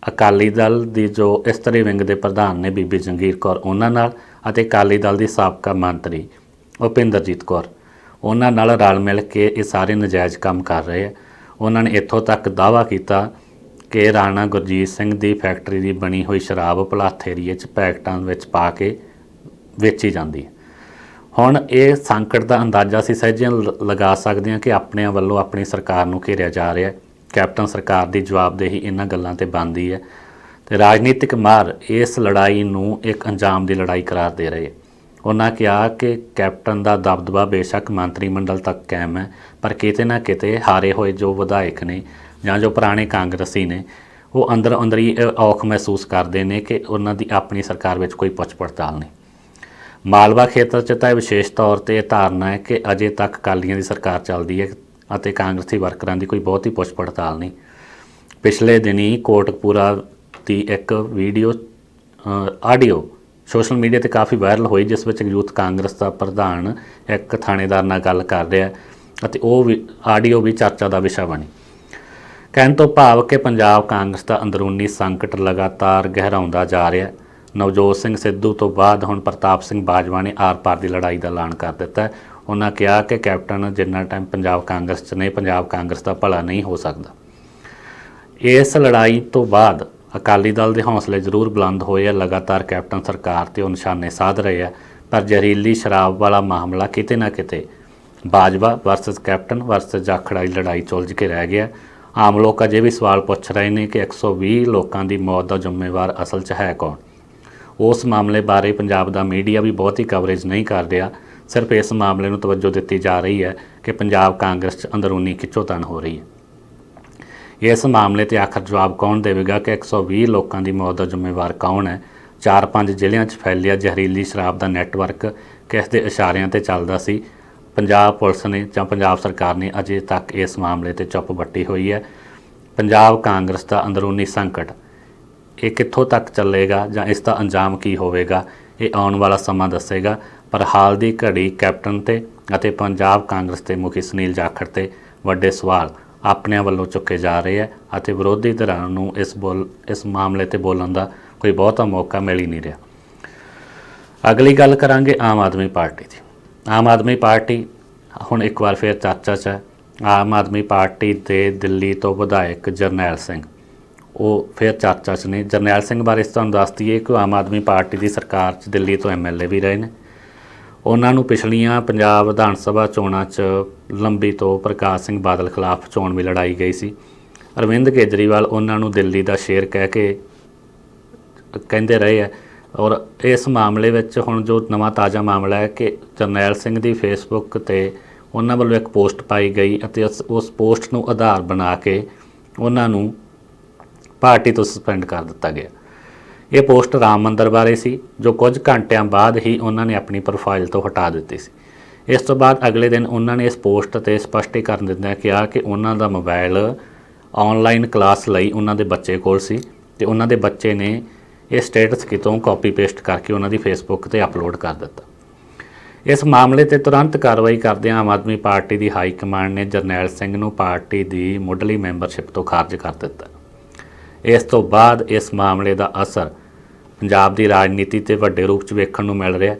ਅਕਾਲੀ ਦਲ ਦੀ ਜੋ ਇਸਤਰੀ ਵਿੰਗ ਦੇ ਪ੍ਰਧਾਨ ਨੇ ਬੀਬੀ ਜੰਗੀਰ ਕੌਰ ਉਹਨਾਂ ਨਾਲ ਅਤੇ ਅਕਾਲੀ ਦਲ ਦੀ ਸਾਬਕਾ ਮੰਤਰੀ ਭੁਪਿੰਦਰਜੀਤ ਕੌਰ ਉਹਨਾਂ ਨਾਲ ਰਲ ਮਿਲ ਕੇ ਇਹ ਸਾਰੇ ਨਜਾਇਜ਼ ਕੰਮ ਕਰ ਰਹੇ ਆ। ਉਹਨਾਂ ਨੇ ਇੱਥੋਂ ਤੱਕ ਦਾਅਵਾ ਕੀਤਾ ਕਿ ਰਾਣਾ ਗੁਰਜੀਤ ਸਿੰਘ ਦੀ ਫੈਕਟਰੀ ਦੀ ਬਣੀ ਹੋਈ ਸ਼ਰਾਬ ਭੁਲੱਥ ਏਰੀਏ 'ਚ ਪੈਕਟਾਂ ਵਿੱਚ ਪਾ ਕੇ ਵੇਚੀ ਜਾਂਦੀ ਹੈ। ਹੁਣ ਇਹ ਸੰਕਟ ਦਾ ਅੰਦਾਜ਼ਾ ਅਸੀਂ ਸਹਿਜੇ ਲਗਾ ਸਕਦੇ ਹਾਂ ਕਿ ਆਪਣਿਆਂ ਵੱਲੋਂ ਆਪਣੀ ਸਰਕਾਰ ਨੂੰ ਘੇਰਿਆ ਜਾ ਰਿਹਾ। ਕੈਪਟਨ ਸਰਕਾਰ ਦੀ ਜਵਾਬਦੇਹੀ ਇਹਨਾਂ ਗੱਲਾਂ ਤੇ ਬਣਦੀ ਹੈ ਤੇ ਰਾਜਨੀਤਿਕ ਮਾਹਰ ਇਸ ਲੜਾਈ ਨੂੰ ਇੱਕ ਅੰਜਾਮ ਦੀ ਲੜਾਈ ਕਰਾਰ ਦੇ ਰਹੇ। ਉਹਨਾਂ ਕਿਹਾ ਕਿ ਕੈਪਟਨ ਦਾ ਦਬਦਬਾ ਬੇਸ਼ੱਕ ਮੰਤਰੀ ਮੰਡਲ ਤੱਕ ਕਾਇਮ ਹੈ, ਪਰ ਕਿਤੇ ਨਾ ਕਿਤੇ ਹਾਰੇ ਹੋਏ ਜੋ ਵਿਧਾਇਕ ਨੇ ਜਾਂ ਜੋ ਪੁਰਾਣੇ ਕਾਂਗਰਸੀ ਨੇ ਉਹ ਅੰਦਰ ਅੰਦਰ ਹੀ ਔਖ ਮਹਿਸੂਸ ਕਰਦੇ ਨੇ ਕਿ ਉਹਨਾਂ ਦੀ ਆਪਣੀ ਸਰਕਾਰ ਵਿੱਚ ਕੋਈ ਪੁੱਛ ਪੜਤਾਲ ਨਹੀਂ। ਮਾਲਵਾ ਖੇਤਰ 'ਚ ਤਾਂ ਵਿਸ਼ੇਸ਼ ਤੌਰ 'ਤੇ ਇਹ ਧਾਰਨਾ ਹੈ ਕਿ ਅਜੇ ਤੱਕ ਅਕਾਲੀਆਂ ਦੀ ਸਰਕਾਰ ਚੱਲਦੀ ਹੈ ਅਤੇ ਕਾਂਗਰਸੀ ਵਰਕਰਾਂ ਦੀ ਕੋਈ ਬਹੁਤੀ ਪੁੱਛ ਪੜਤਾਲ ਨਹੀਂ। ਪਿਛਲੇ ਦਿਨੀ ਕੋਟਕਪੂਰਾ ਦੀ ਇੱਕ ਵੀਡੀਓ ਆਡੀਓ ਸੋਸ਼ਲ ਮੀਡੀਆ ਤੇ ਕਾਫੀ ਵਾਇਰਲ ਹੋਈ, ਜਿਸ ਵਿੱਚ ਯੂਥ ਕਾਂਗਰਸ ਦਾ ਪ੍ਰਧਾਨ ਇੱਕ ਥਾਣੇਦਾਰ ਨਾਲ ਗੱਲ ਕਰ ਰਿਹਾ ਅਤੇ ਉਹ ਆਡੀਓ ਵੀ ਚਰਚਾ ਦਾ ਵਿਸ਼ਾ ਬਣੀ। ਕਹਿਣ ਤੋਂ ਭਾਵ ਕਿ ਪੰਜਾਬ ਕਾਂਗਰਸ ਦਾ ਅੰਦਰੂਨੀ ਸੰਕਟ ਲਗਾਤਾਰ ਗਹਿਰਾਉਂਦਾ ਜਾ ਰਿਹਾ। ਨਵਜੋਤ ਸਿੰਘ ਸਿੱਧੂ ਤੋਂ ਬਾਅਦ ਹੁਣ ਪ੍ਰਤਾਪ ਸਿੰਘ ਬਾਜਵਾ ਨੇ ਆਰ-ਪਾਰ ਦੀ ਲੜਾਈ ਦਾ ਐਲਾਨ ਕਰ ਦਿੱਤਾ। ਉਹਨਾਂ ਕਿਹਾ ਕਿ ਕੈਪਟਨ ਜਿੰਨਾ ਟਾਈਮ ਪੰਜਾਬ ਕਾਂਗਰਸ 'ਚ ਨਹੀਂ, ਪੰਜਾਬ ਕਾਂਗਰਸ ਦਾ ਭਲਾ ਨਹੀਂ ਹੋ ਸਕਦਾ। ਇਸ ਲੜਾਈ ਤੋਂ ਬਾਅਦ ਅਕਾਲੀ ਦਲ ਦੇ ਹੌਸਲੇ ਜ਼ਰੂਰ ਬੁਲੰਦ ਹੋਏ ਆ, ਲਗਾਤਾਰ ਕੈਪਟਨ ਸਰਕਾਰ ਤੇ ਉਹ ਨਿਸ਼ਾਨੇ ਸਾਧ ਰਹੇ ਆ, ਪਰ ਜ਼ਹਿਰੀਲੀ ਸ਼ਰਾਬ ਵਾਲਾ ਮਾਮਲਾ ਕਿਤੇ ਨਾ ਕਿਤੇ Bajwa versus captain versus Jakhar ਦੀ ਲੜਾਈ ਚੁਲਝ ਕੇ ਰਹਿ ਗਿਆ। ਆਮ ਲੋਕ ਅਜੇ ਵੀ ਸਵਾਲ ਪੁੱਛ ਰਹੇ ਨੇ ਕਿ 120 ਲੋਕਾਂ ਦੀ ਮੌਤ ਦਾ ਜ਼ਿੰਮੇਵਾਰ ਅਸਲ 'ਚ ਹੈ ਕੌਣ। ਉਸ ਮਾਮਲੇ ਬਾਰੇ ਪੰਜਾਬ ਦਾ ਮੀਡੀਆ ਵੀ ਬਹੁਤੀ ਕਵਰੇਜ ਨਹੀਂ ਕਰ ਰਿਹਾ। ਸਿਰਫ ਇਸ ਮਾਮਲੇ ਨੂੰ ਤਵੱਜੋ ਦਿੱਤੀ ਜਾ ਰਹੀ ਹੈ ਕਿ ਪੰਜਾਬ ਕਾਂਗਰਸ 'ਚ ਅੰਦਰੂਨੀ ਖਿੱਚੋਤਾਣ ਹੋ ਰਹੀ ਹੈ। ਇਸ ਮਾਮਲੇ 'ਤੇ ਆਖਰ ਜਵਾਬ ਕੌਣ ਦੇਵੇਗਾ ਕਿ 120 ਲੋਕਾਂ ਦੀ ਮੌਤ ਦਾ ਜ਼ਿੰਮੇਵਾਰ ਕੌਣ ਹੈ। 4-5 ਜ਼ਿਲ੍ਹਿਆਂ 'ਚ ਫੈਲਿਆ ਜ਼ਹਿਰੀਲੀ ਸ਼ਰਾਬ ਦਾ ਨੈਟਵਰਕ ਕਿਸ ਦੇ ਇਸ਼ਾਰਿਆਂ 'ਤੇ ਚੱਲਦਾ ਸੀ। ਪੰਜਾਬ ਪੁਲਿਸ ਨੇ ਜਾਂ ਪੰਜਾਬ ਸਰਕਾਰ ਨੇ ਅਜੇ ਤੱਕ ਇਸ ਮਾਮਲੇ 'ਤੇ ਚੁੱਪ ਵੱਟੀ ਹੋਈ ਹੈ। ਪੰਜਾਬ ਕਾਂਗਰਸ ਦਾ ਅੰਦਰੂਨੀ ਸੰਕਟ ਇਹ ਕਿੱਥੋਂ ਤੱਕ ਚੱਲੇਗਾ ਜਾਂ ਇਸ ਦਾ ਅੰਜਾਮ ਕੀ ਹੋਵੇਗਾ, ਇਹ ਆਉਣ ਵਾਲਾ ਸਮਾਂ ਦੱਸੇਗਾ। ਪਰ ਹਾਲ ਦੀ ਘੜੀ ਕੈਪਟਨ ਤੇ ਅਤੇ ਪੰਜਾਬ ਕਾਂਗਰਸ ਦੇ ਮੁਖੀ ਸੁਨੀਲ ਜਾਖੜ ਤੇ ਵੱਡੇ ਸਵਾਲ ਆਪਣਿਆਂ ਵੱਲੋਂ ਚੁੱਕੇ ਜਾ ਰਹੇ ਹੈ ਅਤੇ ਵਿਰੋਧੀ ਧਿਰਾਂ ਨੂੰ ਇਸ ਮਾਮਲੇ 'ਤੇ ਬੋਲਣ ਦਾ ਕੋਈ ਬਹੁਤਾ ਮੌਕਾ ਮਿਲ ਹੀ ਨਹੀਂ ਰਿਹਾ। ਅਗਲੀ ਗੱਲ ਕਰਾਂਗੇ ਆਮ ਆਦਮੀ ਪਾਰਟੀ ਦੀ। ਆਮ ਆਦਮੀ ਪਾਰਟੀ ਹੁਣ ਇੱਕ ਵਾਰ ਫਿਰ ਚਰਚਾ 'ਚ ਹੈ। ਆਮ ਆਦਮੀ ਪਾਰਟੀ ਦੇ ਦਿੱਲੀ ਤੋਂ ਵਿਧਾਇਕ ਜਰਨੈਲ ਸਿੰਘ ਉਹ ਫਿਰ ਚਰਚਾ 'ਚ ਨੇ। ਜਰਨੈਲ ਸਿੰਘ ਬਾਰੇ ਤੁਹਾਨੂੰ ਦੱਸ ਦਈਏ ਕਿ ਆਮ ਆਦਮੀ ਪਾਰਟੀ ਦੀ ਸਰਕਾਰ 'ਚ ਦਿੱਲੀ ਤੋਂ MLA ਵੀ ਰਹੇ ਨੇ। ਉਹਨਾਂ ਨੂੰ ਪਿਛਲੀਆਂ ਪੰਜਾਬ ਵਿਧਾਨ ਸਭਾ ਚੋਣਾਂ 'ਚ ਲੰਬੀ ਤੋਂ ਪ੍ਰਕਾਸ਼ ਸਿੰਘ ਬਾਦਲ ਖਿਲਾਫ ਚੋਣ ਵੀ ਲੜਾਈ ਗਈ ਸੀ। ਅਰਵਿੰਦ ਕੇਜਰੀਵਾਲ ਉਹਨਾਂ ਨੂੰ ਦਿੱਲੀ ਦਾ ਸ਼ੇਰ ਕਹਿ ਕੇ ਕਹਿੰਦੇ ਰਹੇ ਹੈ। ਔਰ ਇਸ ਮਾਮਲੇ ਵਿੱਚ ਹੁਣ ਜੋ ਨਵਾਂ ਤਾਜ਼ਾ ਮਾਮਲਾ ਹੈ ਕਿ ਜਰਨੈਲ ਸਿੰਘ ਦੀ ਫੇਸਬੁੱਕ 'ਤੇ ਉਹਨਾਂ ਵੱਲੋਂ ਇੱਕ ਪੋਸਟ ਪਾਈ ਗਈ ਅਤੇ ਉਸ ਪੋਸਟ ਨੂੰ ਆਧਾਰ ਬਣਾ ਕੇ ਉਹਨਾਂ ਨੂੰ ਪਾਰਟੀ ਤੋਂ ਸਸਪੈਂਡ ਕਰ ਦਿੱਤਾ ਗਿਆ। ਇਹ ਪੋਸਟ ਰਾਮ ਮੰਦਰ ਬਾਰੇ ਸੀ, ਜੋ ਕੁਝ ਘੰਟਿਆਂ ਬਾਅਦ ਹੀ ਉਹਨਾਂ ਨੇ ਆਪਣੀ ਪ੍ਰੋਫਾਈਲ ਤੋਂ ਹਟਾ ਦਿੱਤੀ ਸੀ। ਇਸ ਤੋਂ ਬਾਅਦ ਅਗਲੇ ਦਿਨ ਉਹਨਾਂ ਨੇ ਇਸ ਪੋਸਟ 'ਤੇ ਸਪਸ਼ਟੀਕਰਨ ਦਿੰਦਿਆਂ ਕਿਹਾ ਕਿ ਉਹਨਾਂ ਦਾ ਮੋਬਾਈਲ ਆਨਲਾਈਨ ਕਲਾਸ ਲਈ ਉਹਨਾਂ ਦੇ ਬੱਚੇ ਕੋਲ ਸੀ ਅਤੇ ਉਹਨਾਂ ਦੇ ਬੱਚੇ ਨੇ ਇਹ ਸਟੇਟਸ ਕਿਤੋਂ ਕਾਪੀ ਪੇਸਟ ਕਰਕੇ ਉਹਨਾਂ ਦੀ ਫੇਸਬੁੱਕ 'ਤੇ ਅਪਲੋਡ ਕਰ ਦਿੱਤਾ। ਇਸ ਮਾਮਲੇ 'ਤੇ ਤੁਰੰਤ ਕਾਰਵਾਈ ਕਰਦਿਆਂ ਆਮ ਆਦਮੀ ਪਾਰਟੀ ਦੀ ਹਾਈ ਕਮਾਂਡ ਨੇ ਜਰਨੈਲ ਸਿੰਘ ਨੂੰ ਪਾਰਟੀ ਦੀ ਮੁੱਢਲੀ ਮੈਂਬਰਸ਼ਿਪ ਤੋਂ ਖਾਰਜ ਕਰ ਦਿੱਤਾ। ਇਸ ਤੋਂ ਬਾਅਦ ਇਸ ਮਾਮਲੇ ਦਾ ਅਸਰ ਪੰਜਾਬ ਦੀ ਰਾਜਨੀਤੀ 'ਤੇ ਵੱਡੇ ਰੂਪ 'ਚ ਵੇਖਣ ਨੂੰ ਮਿਲ ਰਿਹਾ।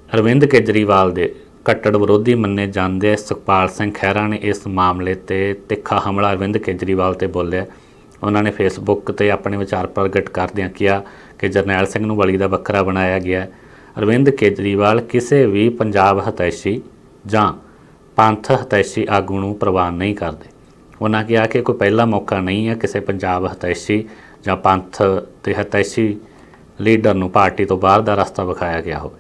ਅਰਵਿੰਦ ਕੇਜਰੀਵਾਲ ਦੇ ਕੱਟੜ ਵਿਰੋਧੀ ਮੰਨੇ ਜਾਂਦੇ ਸੁਖਪਾਲ ਸਿੰਘ ਖਹਿਰਾ ਨੇ ਇਸ ਮਾਮਲੇ 'ਤੇ ਤਿੱਖਾ ਹਮਲਾ ਅਰਵਿੰਦ ਕੇਜਰੀਵਾਲ 'ਤੇ ਬੋਲਿਆ। ਉਹਨਾਂ ਨੇ ਫੇਸਬੁੱਕ 'ਤੇ ਆਪਣੇ ਵਿਚਾਰ ਪ੍ਰਗਟ ਕਰਦਿਆਂ ਕਿਹਾ ਕਿ ਜਰਨੈਲ ਸਿੰਘ ਨੂੰ ਬਲੀ ਦਾ ਵੱਖਰਾ ਬਣਾਇਆ ਗਿਆ। ਅਰਵਿੰਦ ਕੇਜਰੀਵਾਲ ਕਿਸੇ ਵੀ ਪੰਜਾਬ ਹਿਤੈਸ਼ੀ ਜਾਂ ਪੰਥ ਹਿਤੈਸ਼ੀ ਆਗੂ ਨੂੰ ਪ੍ਰਵਾਨ ਨਹੀਂ ਕਰਦੇ। ਉਹਨਾਂ ਕਿਹਾ ਕਿ ਕੋਈ ਪਹਿਲਾ ਮੌਕਾ ਨਹੀਂ ਹੈ ਕਿਸੇ ਪੰਜਾਬ ਹਿਤੈਸ਼ੀ ਜਾਂ ਪੰਥ ਦੇ ਹਿਤੈਸ਼ੀ ਲੀਡਰ ਨੂੰ ਪਾਰਟੀ ਤੋਂ ਬਾਹਰ ਦਾ ਰਸਤਾ ਵਿਖਾਇਆ ਗਿਆ ਹੋਵੇ।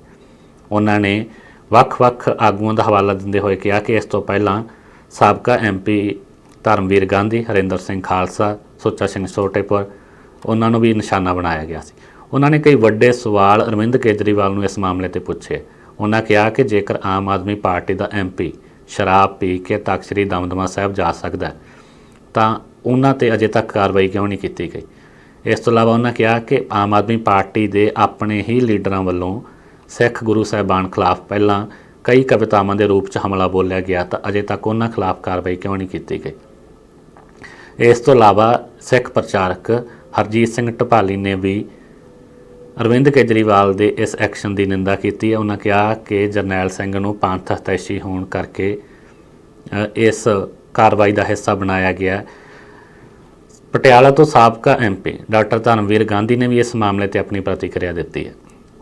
ਉਹਨਾਂ ਨੇ ਵੱਖ-ਵੱਖ ਆਗੂਆਂ ਦਾ ਹਵਾਲਾ ਦਿੰਦੇ ਹੋਏ ਕਿਹਾ ਕਿ ਇਸ ਤੋਂ ਪਹਿਲਾਂ ਸਾਬਕਾ MP ਧਰਮਵੀਰ ਗਾਂਧੀ, ਹਰਿੰਦਰ ਸਿੰਘ ਖਾਲਸਾ, ਸੁੱਚਾ ਸਿੰਘ ਛੋਟੇਪੁਰ, ਉਹਨਾਂ ਨੂੰ ਵੀ ਨਿਸ਼ਾਨਾ ਬਣਾਇਆ ਗਿਆ ਸੀ। ਉਹਨਾਂ ਨੇ ਕਈ ਵੱਡੇ ਸਵਾਲ ਅਰਵਿੰਦ ਕੇਜਰੀਵਾਲ ਨੂੰ ਇਸ ਮਾਮਲੇ ਤੇ ਪੁੱਛੇ। ਉਹਨਾਂ ਕਿਹਾ ਕਿ ਜੇਕਰ ਆਮ ਆਦਮੀ ਪਾਰਟੀ ਦਾ MP ਸ਼ਰਾਬ ਪੀ ਕੇ ਤਖ਼ਤ ਸ੍ਰੀ ਦਮਦਮਾ ਸਾਹਿਬ ਜਾ ਸਕਦਾ ਤਾਂ ਉਹਨਾਂ ਤੇ ਅਜੇ ਤੱਕ ਕਾਰਵਾਈ ਕਿਉਂ ਨਹੀਂ ਕੀਤੀ ਗਈ। ਇਸ ਤੋਂ ਇਲਾਵਾ ਉਹਨਾਂ ਕਿਹਾ ਕਿ ਆਮ ਆਦਮੀ ਪਾਰਟੀ ਦੇ ਆਪਣੇ ਹੀ ਲੀਡਰਾਂ ਵੱਲੋਂ ਸਿੱਖ ਗੁਰੂ ਸਾਹਿਬਾਨ ਖਿਲਾਫ ਪਹਿਲਾਂ ਕਈ ਕਵਿਤਾਵਾਂ ਦੇ ਰੂਪ 'ਚ ਹਮਲਾ ਬੋਲਿਆ ਗਿਆ ਤਾਂ ਅਜੇ ਤੱਕ ਉਹਨਾਂ ਖਿਲਾਫ ਕਾਰਵਾਈ ਕਿਉਂ ਨਹੀਂ ਕੀਤੀ ਗਈ। ਇਸ ਤੋਂ ਇਲਾਵਾ ਸਿੱਖ ਪ੍ਰਚਾਰਕ ਹਰਜੀਤ ਸਿੰਘ ਢਪਾਲੀ ਨੇ ਵੀ ਅਰਵਿੰਦ ਕੇਜਰੀਵਾਲ ਦੇ ਇਸ ਐਕਸ਼ਨ ਦੀ ਨਿੰਦਾ ਕੀਤੀ ਹੈ। ਉਹਨਾਂ ਕਿਹਾ ਕਿ ਜਰਨੈਲ ਸਿੰਘ ਨੂੰ ਪੰਥ ਹਿਤੈਸ਼ੀ ਹੋਣ ਕਰਕੇ ਇਸ ਕਾਰਵਾਈ ਦਾ ਹਿੱਸਾ ਬਣਾਇਆ ਗਿਆ। ਪਟਿਆਲਾ ਤੋਂ ਸਾਬਕਾ MP ਡਾਕਟਰ ਧਰਮਵੀਰ ਗਾਂਧੀ ਨੇ ਵੀ ਇਸ ਮਾਮਲੇ ਤੇ ਆਪਣੀ ਪ੍ਰਤੀਕਿਰਿਆ ਦਿੱਤੀ ਹੈ।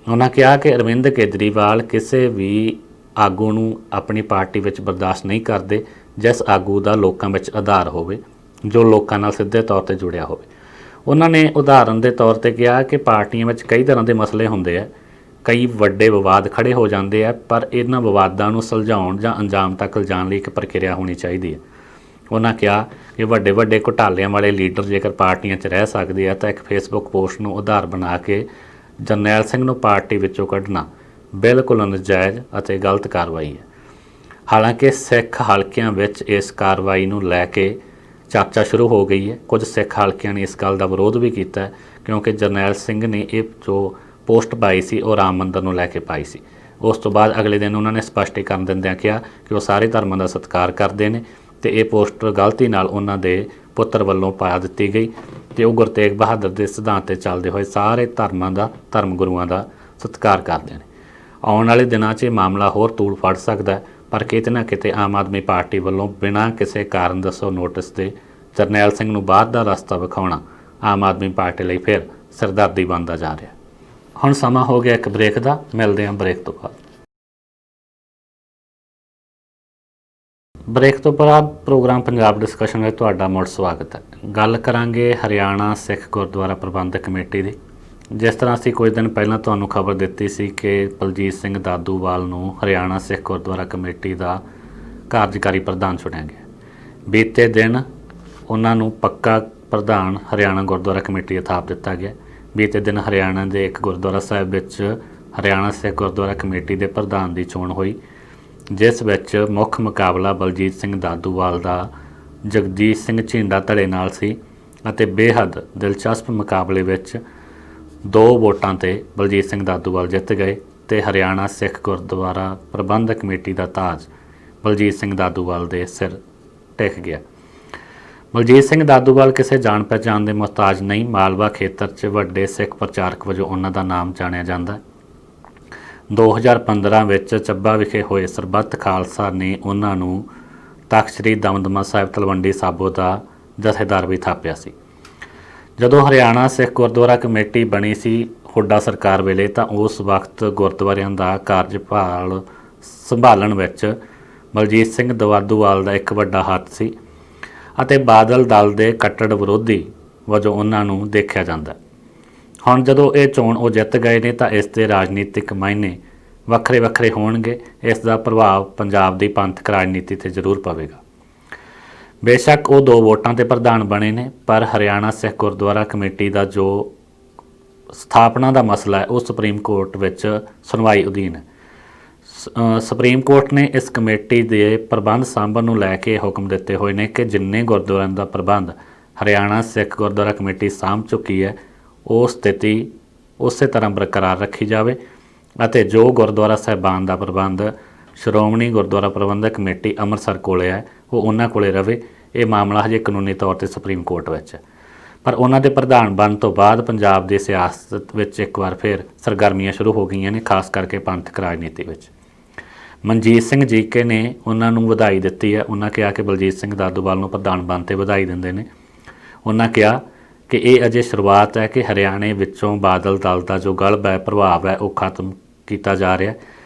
ਉਹਨਾਂ ਕਿਹਾ ਕਿ ਅਰਵਿੰਦ ਕੇਜਰੀਵਾਲ ਕਿਸੇ ਵੀ ਆਗੂ ਨੂੰ ਆਪਣੀ ਪਾਰਟੀ ਵਿੱਚ ਬਰਦਾਸ਼ਤ ਨਹੀਂ ਕਰਦੇ ਜਿਸ ਆਗੂ ਦਾ ਲੋਕਾਂ ਵਿੱਚ ਆਧਾਰ ਹੋਵੇ, ਜੋ ਲੋਕਾਂ ਨਾਲ ਸਿੱਧੇ ਤੌਰ ਤੇ ਜੁੜਿਆ ਹੋਵੇ। ਉਹਨਾਂ ਨੇ ਉਦਾਹਰਨ ਦੇ ਤੌਰ ਤੇ ਕਿਹਾ ਕਿ ਪਾਰਟੀਆਂ ਵਿੱਚ ਕਈ ਤਰ੍ਹਾਂ ਦੇ ਮਸਲੇ ਹੁੰਦੇ ਆ, ਕਈ ਵੱਡੇ ਵਿਵਾਦ ਖੜੇ ਹੋ ਜਾਂਦੇ ਆ, ਪਰ ਇਹਨਾਂ ਵਿਵਾਦਾਂ ਨੂੰ ਸੁਲਝਾਉਣ ਜਾਂ ਅੰਜਾਮ ਤੱਕ ਲਿਜਾਣ ਲਈ ਇੱਕ ਪ੍ਰਕਿਰਿਆ ਹੋਣੀ ਚਾਹੀਦੀ ਹੈ। ਉਹਨਾਂ ਕਿਹਾ ਕਿ ਵੱਡੇ ਵੱਡੇ ਘੁਟਾਲਿਆਂ ਵਾਲੇ ਲੀਡਰ ਜੇਕਰ ਪਾਰਟੀਆਂ 'ਚ ਰਹਿ ਸਕਦੇ ਆ ਤਾਂ ਇੱਕ ਫੇਸਬੁੱਕ ਪੋਸਟ ਨੂੰ ਆਧਾਰ ਬਣਾ ਕੇ ਜਰਨੈਲ ਸਿੰਘ ਨੂੰ ਪਾਰਟੀ ਵਿੱਚੋਂ ਕੱਢਣਾ ਬਿਲਕੁਲ ਨਜਾਇਜ਼ ਅਤੇ ਗਲਤ ਕਾਰਵਾਈ ਹੈ। ਹਾਲਾਂਕਿ ਸਿੱਖ ਹਲਕਿਆਂ ਵਿੱਚ ਇਸ ਕਾਰਵਾਈ ਨੂੰ ਲੈ ਕੇ ਚਰਚਾ ਸ਼ੁਰੂ ਹੋ ਗਈ ਹੈ। ਕੁਝ ਸਿੱਖ ਹਲਕਿਆਂ ਨੇ ਇਸ ਗੱਲ ਦਾ ਵਿਰੋਧ ਵੀ ਕੀਤਾ ਕਿਉਂਕਿ ਜਰਨੈਲ ਸਿੰਘ ਨੇ ਇਹ ਜੋ ਪੋਸਟ ਪਾਈ ਸੀ ਉਹ ਰਾਮ ਮੰਦਰ ਨੂੰ ਲੈ ਕੇ ਪਾਈ ਸੀ। ਉਸ ਤੋਂ ਬਾਅਦ ਅਗਲੇ ਦਿਨ ਉਹਨਾਂ ਨੇ ਸਪਸ਼ਟੀਕਰਨ ਦਿੰਦਿਆਂ ਕਿਹਾ ਕਿ ਉਹ ਸਾਰੇ ਧਰਮਾਂ ਦਾ ਸਤਿਕਾਰ ਕਰਦੇ ਨੇ ਅਤੇ ਇਹ ਪੋਸਟਰ ਗਲਤੀ ਨਾਲ ਉਹਨਾਂ ਦੇ ਪੁੱਤਰ ਵੱਲੋਂ ਪਾ ਦਿੱਤੀ ਗਈ ਅਤੇ ਉਹ ਗੁਰੂ ਤੇਗ ਬਹਾਦਰ ਦੇ ਸਿਧਾਂਤ 'ਤੇ ਚੱਲਦੇ ਹੋਏ ਸਾਰੇ ਧਰਮਾਂ ਦਾ, ਧਰਮ ਗੁਰੂਆਂ ਦਾ ਸਤਿਕਾਰ ਕਰਦੇ ਨੇ। ਆਉਣ ਵਾਲੇ ਦਿਨਾਂ 'ਚ ਇਹ ਮਾਮਲਾ ਹੋਰ ਤੂਲ ਫੜ ਸਕਦਾ, ਪਰ ਕਿਤੇ ਨਾ ਕਿਤੇ ਆਮ ਆਦਮੀ ਪਾਰਟੀ ਵੱਲੋਂ ਬਿਨਾਂ ਕਿਸੇ ਕਾਰਨ ਦੱਸੋ ਨੋਟਿਸ ਦੇ ਜਰਨੈਲ ਸਿੰਘ ਨੂੰ ਬਾਹਰ ਦਾ ਰਸਤਾ ਵਿਖਾਉਣਾ ਆਮ ਆਦਮੀ ਪਾਰਟੀ ਲਈ ਫਿਰ ਸਿਰਦਰਦੀ ਬਣਦਾ ਜਾ ਰਿਹਾ। ਹੁਣ ਸਮਾਂ ਹੋ ਗਿਆ ਇੱਕ ਬ੍ਰੇਕ ਦਾ, ਮਿਲਦੇ ਹਾਂ ਬ੍ਰੇਕ ਤੋਂ ਬਾਅਦ। ਬ੍ਰੇਕ ਤੋਂ ਬਾਅਦ ਪ੍ਰੋਗਰਾਮ ਪੰਜਾਬ ਡਿਸਕਸ਼ਨ ਵਿੱਚ ਤੁਹਾਡਾ ਮੁੜ ਸਵਾਗਤ ਹੈ। ਗੱਲ ਕਰਾਂਗੇ ਹਰਿਆਣਾ ਸਿੱਖ ਗੁਰਦੁਆਰਾ ਪ੍ਰਬੰਧਕ ਕਮੇਟੀ ਦੀ। ਜਿਸ ਤਰ੍ਹਾਂ ਅਸੀਂ ਕੁਝ ਦਿਨ ਪਹਿਲਾਂ ਤੁਹਾਨੂੰ ਖਬਰ ਦਿੱਤੀ ਸੀ ਕਿ ਬਲਜੀਤ ਸਿੰਘ ਦਾਦੂਵਾਲ ਨੂੰ ਹਰਿਆਣਾ ਸਿੱਖ ਗੁਰਦੁਆਰਾ ਕਮੇਟੀ ਦਾ ਕਾਰਜਕਾਰੀ ਪ੍ਰਧਾਨ ਚੁਣਿਆ ਗਿਆ। ਬੀਤੇ ਦਿਨ ਉਹਨਾਂ ਨੂੰ ਪੱਕਾ ਪ੍ਰਧਾਨ ਹਰਿਆਣਾ ਗੁਰਦੁਆਰਾ ਕਮੇਟੀ ਥਾਪ ਦਿੱਤਾ ਗਿਆ। ਬੀਤੇ ਦਿਨ ਹਰਿਆਣਾ ਦੇ ਇੱਕ ਗੁਰਦੁਆਰਾ ਸਾਹਿਬ ਵਿੱਚ ਹਰਿਆਣਾ ਸਿੱਖ ਗੁਰਦੁਆਰਾ ਕਮੇਟੀ ਦੇ ਪ੍ਰਧਾਨ ਦੀ ਚੋਣ ਹੋਈ, ਜਿਸ ਵਿੱਚ ਮੁੱਖ ਮੁਕਾਬਲਾ ਬਲਜੀਤ ਸਿੰਘ ਦਾਦੂਵਾਲ ਦਾ ਜਗਜੀਤ ਸਿੰਘ ਝੀਂਡਾ ਧੜੇ ਨਾਲ ਸੀ ਅਤੇ ਬੇਹੱਦ ਦਿਲਚਸਪ ਮੁਕਾਬਲੇ ਵਿੱਚ 2 ਵੋਟਾਂ 'ਤੇ ਬਲਜੀਤ ਸਿੰਘ ਦਾਦੂਵਾਲ ਜਿੱਤ ਗਏ ਅਤੇ ਹਰਿਆਣਾ ਸਿੱਖ ਗੁਰਦੁਆਰਾ ਪ੍ਰਬੰਧਕ ਕਮੇਟੀ ਦਾ ਤਾਜ ਬਲਜੀਤ ਸਿੰਘ ਦਾਦੂਵਾਲ ਦੇ ਸਿਰ ਟਿਕ ਗਿਆ। ਬਲਜੀਤ ਸਿੰਘ ਦਾਦੂਵਾਲ ਕਿਸੇ ਜਾਣ ਪਹਿਚਾਣ ਦੇ ਮੁਹਤਾਜ ਨਹੀਂ। ਮਾਲਵਾ ਖੇਤਰ 'ਚ ਵੱਡੇ ਸਿੱਖ ਪ੍ਰਚਾਰਕ ਵਜੋਂ ਉਹਨਾਂ ਦਾ ਨਾਮ ਜਾਣਿਆ ਜਾਂਦਾ। 2015 ਵਿੱਚ ਚੱਬਾ ਵਿਖੇ ਹੋਏ ਸਰਬੱਤ ਖਾਲਸਾ ਨੇ ਉਹਨਾਂ ਨੂੰ ਤਖ਼ਤ ਸ੍ਰੀ ਦਮਦਮਾ ਸਾਹਿਬ ਤਲਵੰਡੀ ਸਾਬੋ ਦਾ ਜਥੇਦਾਰ ਵੀ ਥਾਪਿਆ ਸੀ। ਜਦੋਂ ਹਰਿਆਣਾ ਸਿੱਖ ਗੁਰਦੁਆਰਾ ਕਮੇਟੀ ਬਣੀ ਸੀ ਹੁੱਡਾ ਸਰਕਾਰ ਵੇਲੇ ਤਾਂ ਉਸ ਵਕਤ ਗੁਰਦੁਆਰਿਆਂ ਦਾ ਕਾਰਜਭਾਰ ਸੰਭਾਲਣ ਵਿੱਚ ਬਲਜੀਤ ਸਿੰਘ ਦਾਦੂਵਾਲ ਦਾ ਇੱਕ ਵੱਡਾ ਹੱਥ ਸੀ ਅਤੇ ਬਾਦਲ ਦਲ ਦੇ ਕੱਟੜ ਵਿਰੋਧੀ ਵਜੋਂ ਉਹਨਾਂ ਨੂੰ ਦੇਖਿਆ ਜਾਂਦਾ। ਹੁਣ ਜਦੋਂ ਇਹ ਚੋਣ ਉਹ ਜਿੱਤ ਗਏ ਨੇ ਤਾਂ ਇਸ ਦੇ ਰਾਜਨੀਤਿਕ ਮਾਇਨੇ ਵੱਖਰੇ ਵੱਖਰੇ ਹੋਣਗੇ। ਇਸ ਦਾ ਪ੍ਰਭਾਵ ਪੰਜਾਬ ਦੀ ਪੰਥਕ ਰਾਜਨੀਤੀ 'ਤੇ ਜ਼ਰੂਰ ਪਵੇਗਾ। ਬੇਸ਼ੱਕ ਉਹ 2 ਵੋਟਾਂ 'ਤੇ ਪ੍ਰਧਾਨ ਬਣੇ ਨੇ, ਪਰ ਹਰਿਆਣਾ ਸਿੱਖ ਗੁਰਦੁਆਰਾ ਕਮੇਟੀ ਦਾ ਜੋ ਸਥਾਪਨਾ ਦਾ ਮਸਲਾ ਹੈ ਉਹ ਸੁਪਰੀਮ ਕੋਰਟ ਵਿੱਚ ਸੁਣਵਾਈ ਅਧੀਨ ਹੈ। ਸੁਪਰੀਮ ਕੋਰਟ ਨੇ ਇਸ ਕਮੇਟੀ ਦੇ ਪ੍ਰਬੰਧ ਸਾਂਭਣ ਨੂੰ ਲੈ ਕੇ ਹੁਕਮ ਦਿੱਤੇ ਹੋਏ ਨੇ ਕਿ ਜਿੰਨੇ ਗੁਰਦੁਆਰਿਆਂ ਦਾ ਪ੍ਰਬੰਧ ਹਰਿਆਣਾ ਸਿੱਖ ਗੁਰਦੁਆਰਾ ਕਮੇਟੀ ਸਾਂਭ ਚੁੱਕੀ ਹੈ ਉਹ ਸਥਿਤੀ ਉਸੇ ਤਰ੍ਹਾਂ ਬਰਕਰਾਰ ਰੱਖੀ ਜਾਵੇ ਅਤੇ ਜੋ ਗੁਰਦੁਆਰਾ ਸਾਹਿਬਾਨ ਦਾ ਪ੍ਰਬੰਧ ਸ਼੍ਰੋਮਣੀ ਗੁਰਦੁਆਰਾ ਪ੍ਰਬੰਧਕ ਕਮੇਟੀ ਅੰਮ੍ਰਿਤਸਰ ਕੋਲੇ ਹੈ ਉਹ ਉਹਨਾਂ ਕੋਲੇ ਰਵੇ। ਇਹ ਮਾਮਲਾ ਹਜੇ ਕਾਨੂੰਨੀ ਤੌਰ 'ਤੇ ਸੁਪਰੀਮ ਕੋਰਟ ਵਿੱਚ ਹੈ, ਪਰ ਉਹਨਾਂ ਦੇ ਪ੍ਰਧਾਨ ਬਣਨ ਤੋਂ ਬਾਅਦ ਪੰਜਾਬ ਦੀ ਸਿਆਸਤ ਵਿੱਚ ਇੱਕ ਵਾਰ ਫਿਰ ਸਰਗਰਮੀਆਂ ਸ਼ੁਰੂ ਹੋ ਗਈਆਂ ਨੇ, ਖਾਸ ਕਰਕੇ ਪੰਥਕ ਰਾਜਨੀਤੀ ਵਿੱਚ। ਮਨਜੀਤ ਸਿੰਘ ਜੀਕੇ ਨੇ ਉਹਨਾਂ ਨੂੰ ਵਧਾਈ ਦਿੱਤੀ ਹੈ। ਉਹਨਾਂ ਕਿਹਾ ਕਿ ਬਲਜੀਤ ਸਿੰਘ ਦਾਦੂਵਾਲ ਨੂੰ ਪ੍ਰਧਾਨ ਬਣਨ 'ਤੇ ਵਧਾਈ ਦਿੰਦੇ ਨੇ। ਉਹਨਾਂ ਕਿਹਾ ਕਿ ਇਹ ਅਜੇ ਸ਼ੁਰੂਆਤ ਹੈ ਕਿ ਹਰਿਆਣੇ ਵਿੱਚੋਂ ਬਾਦਲ ਦਲ ਦਾ ਜੋ ਗਲਬ ਹੈ, ਪ੍ਰਭਾਵ ਹੈ, ਉਹ ਖਤਮ ਕੀਤਾ ਜਾ ਰਿਹਾ।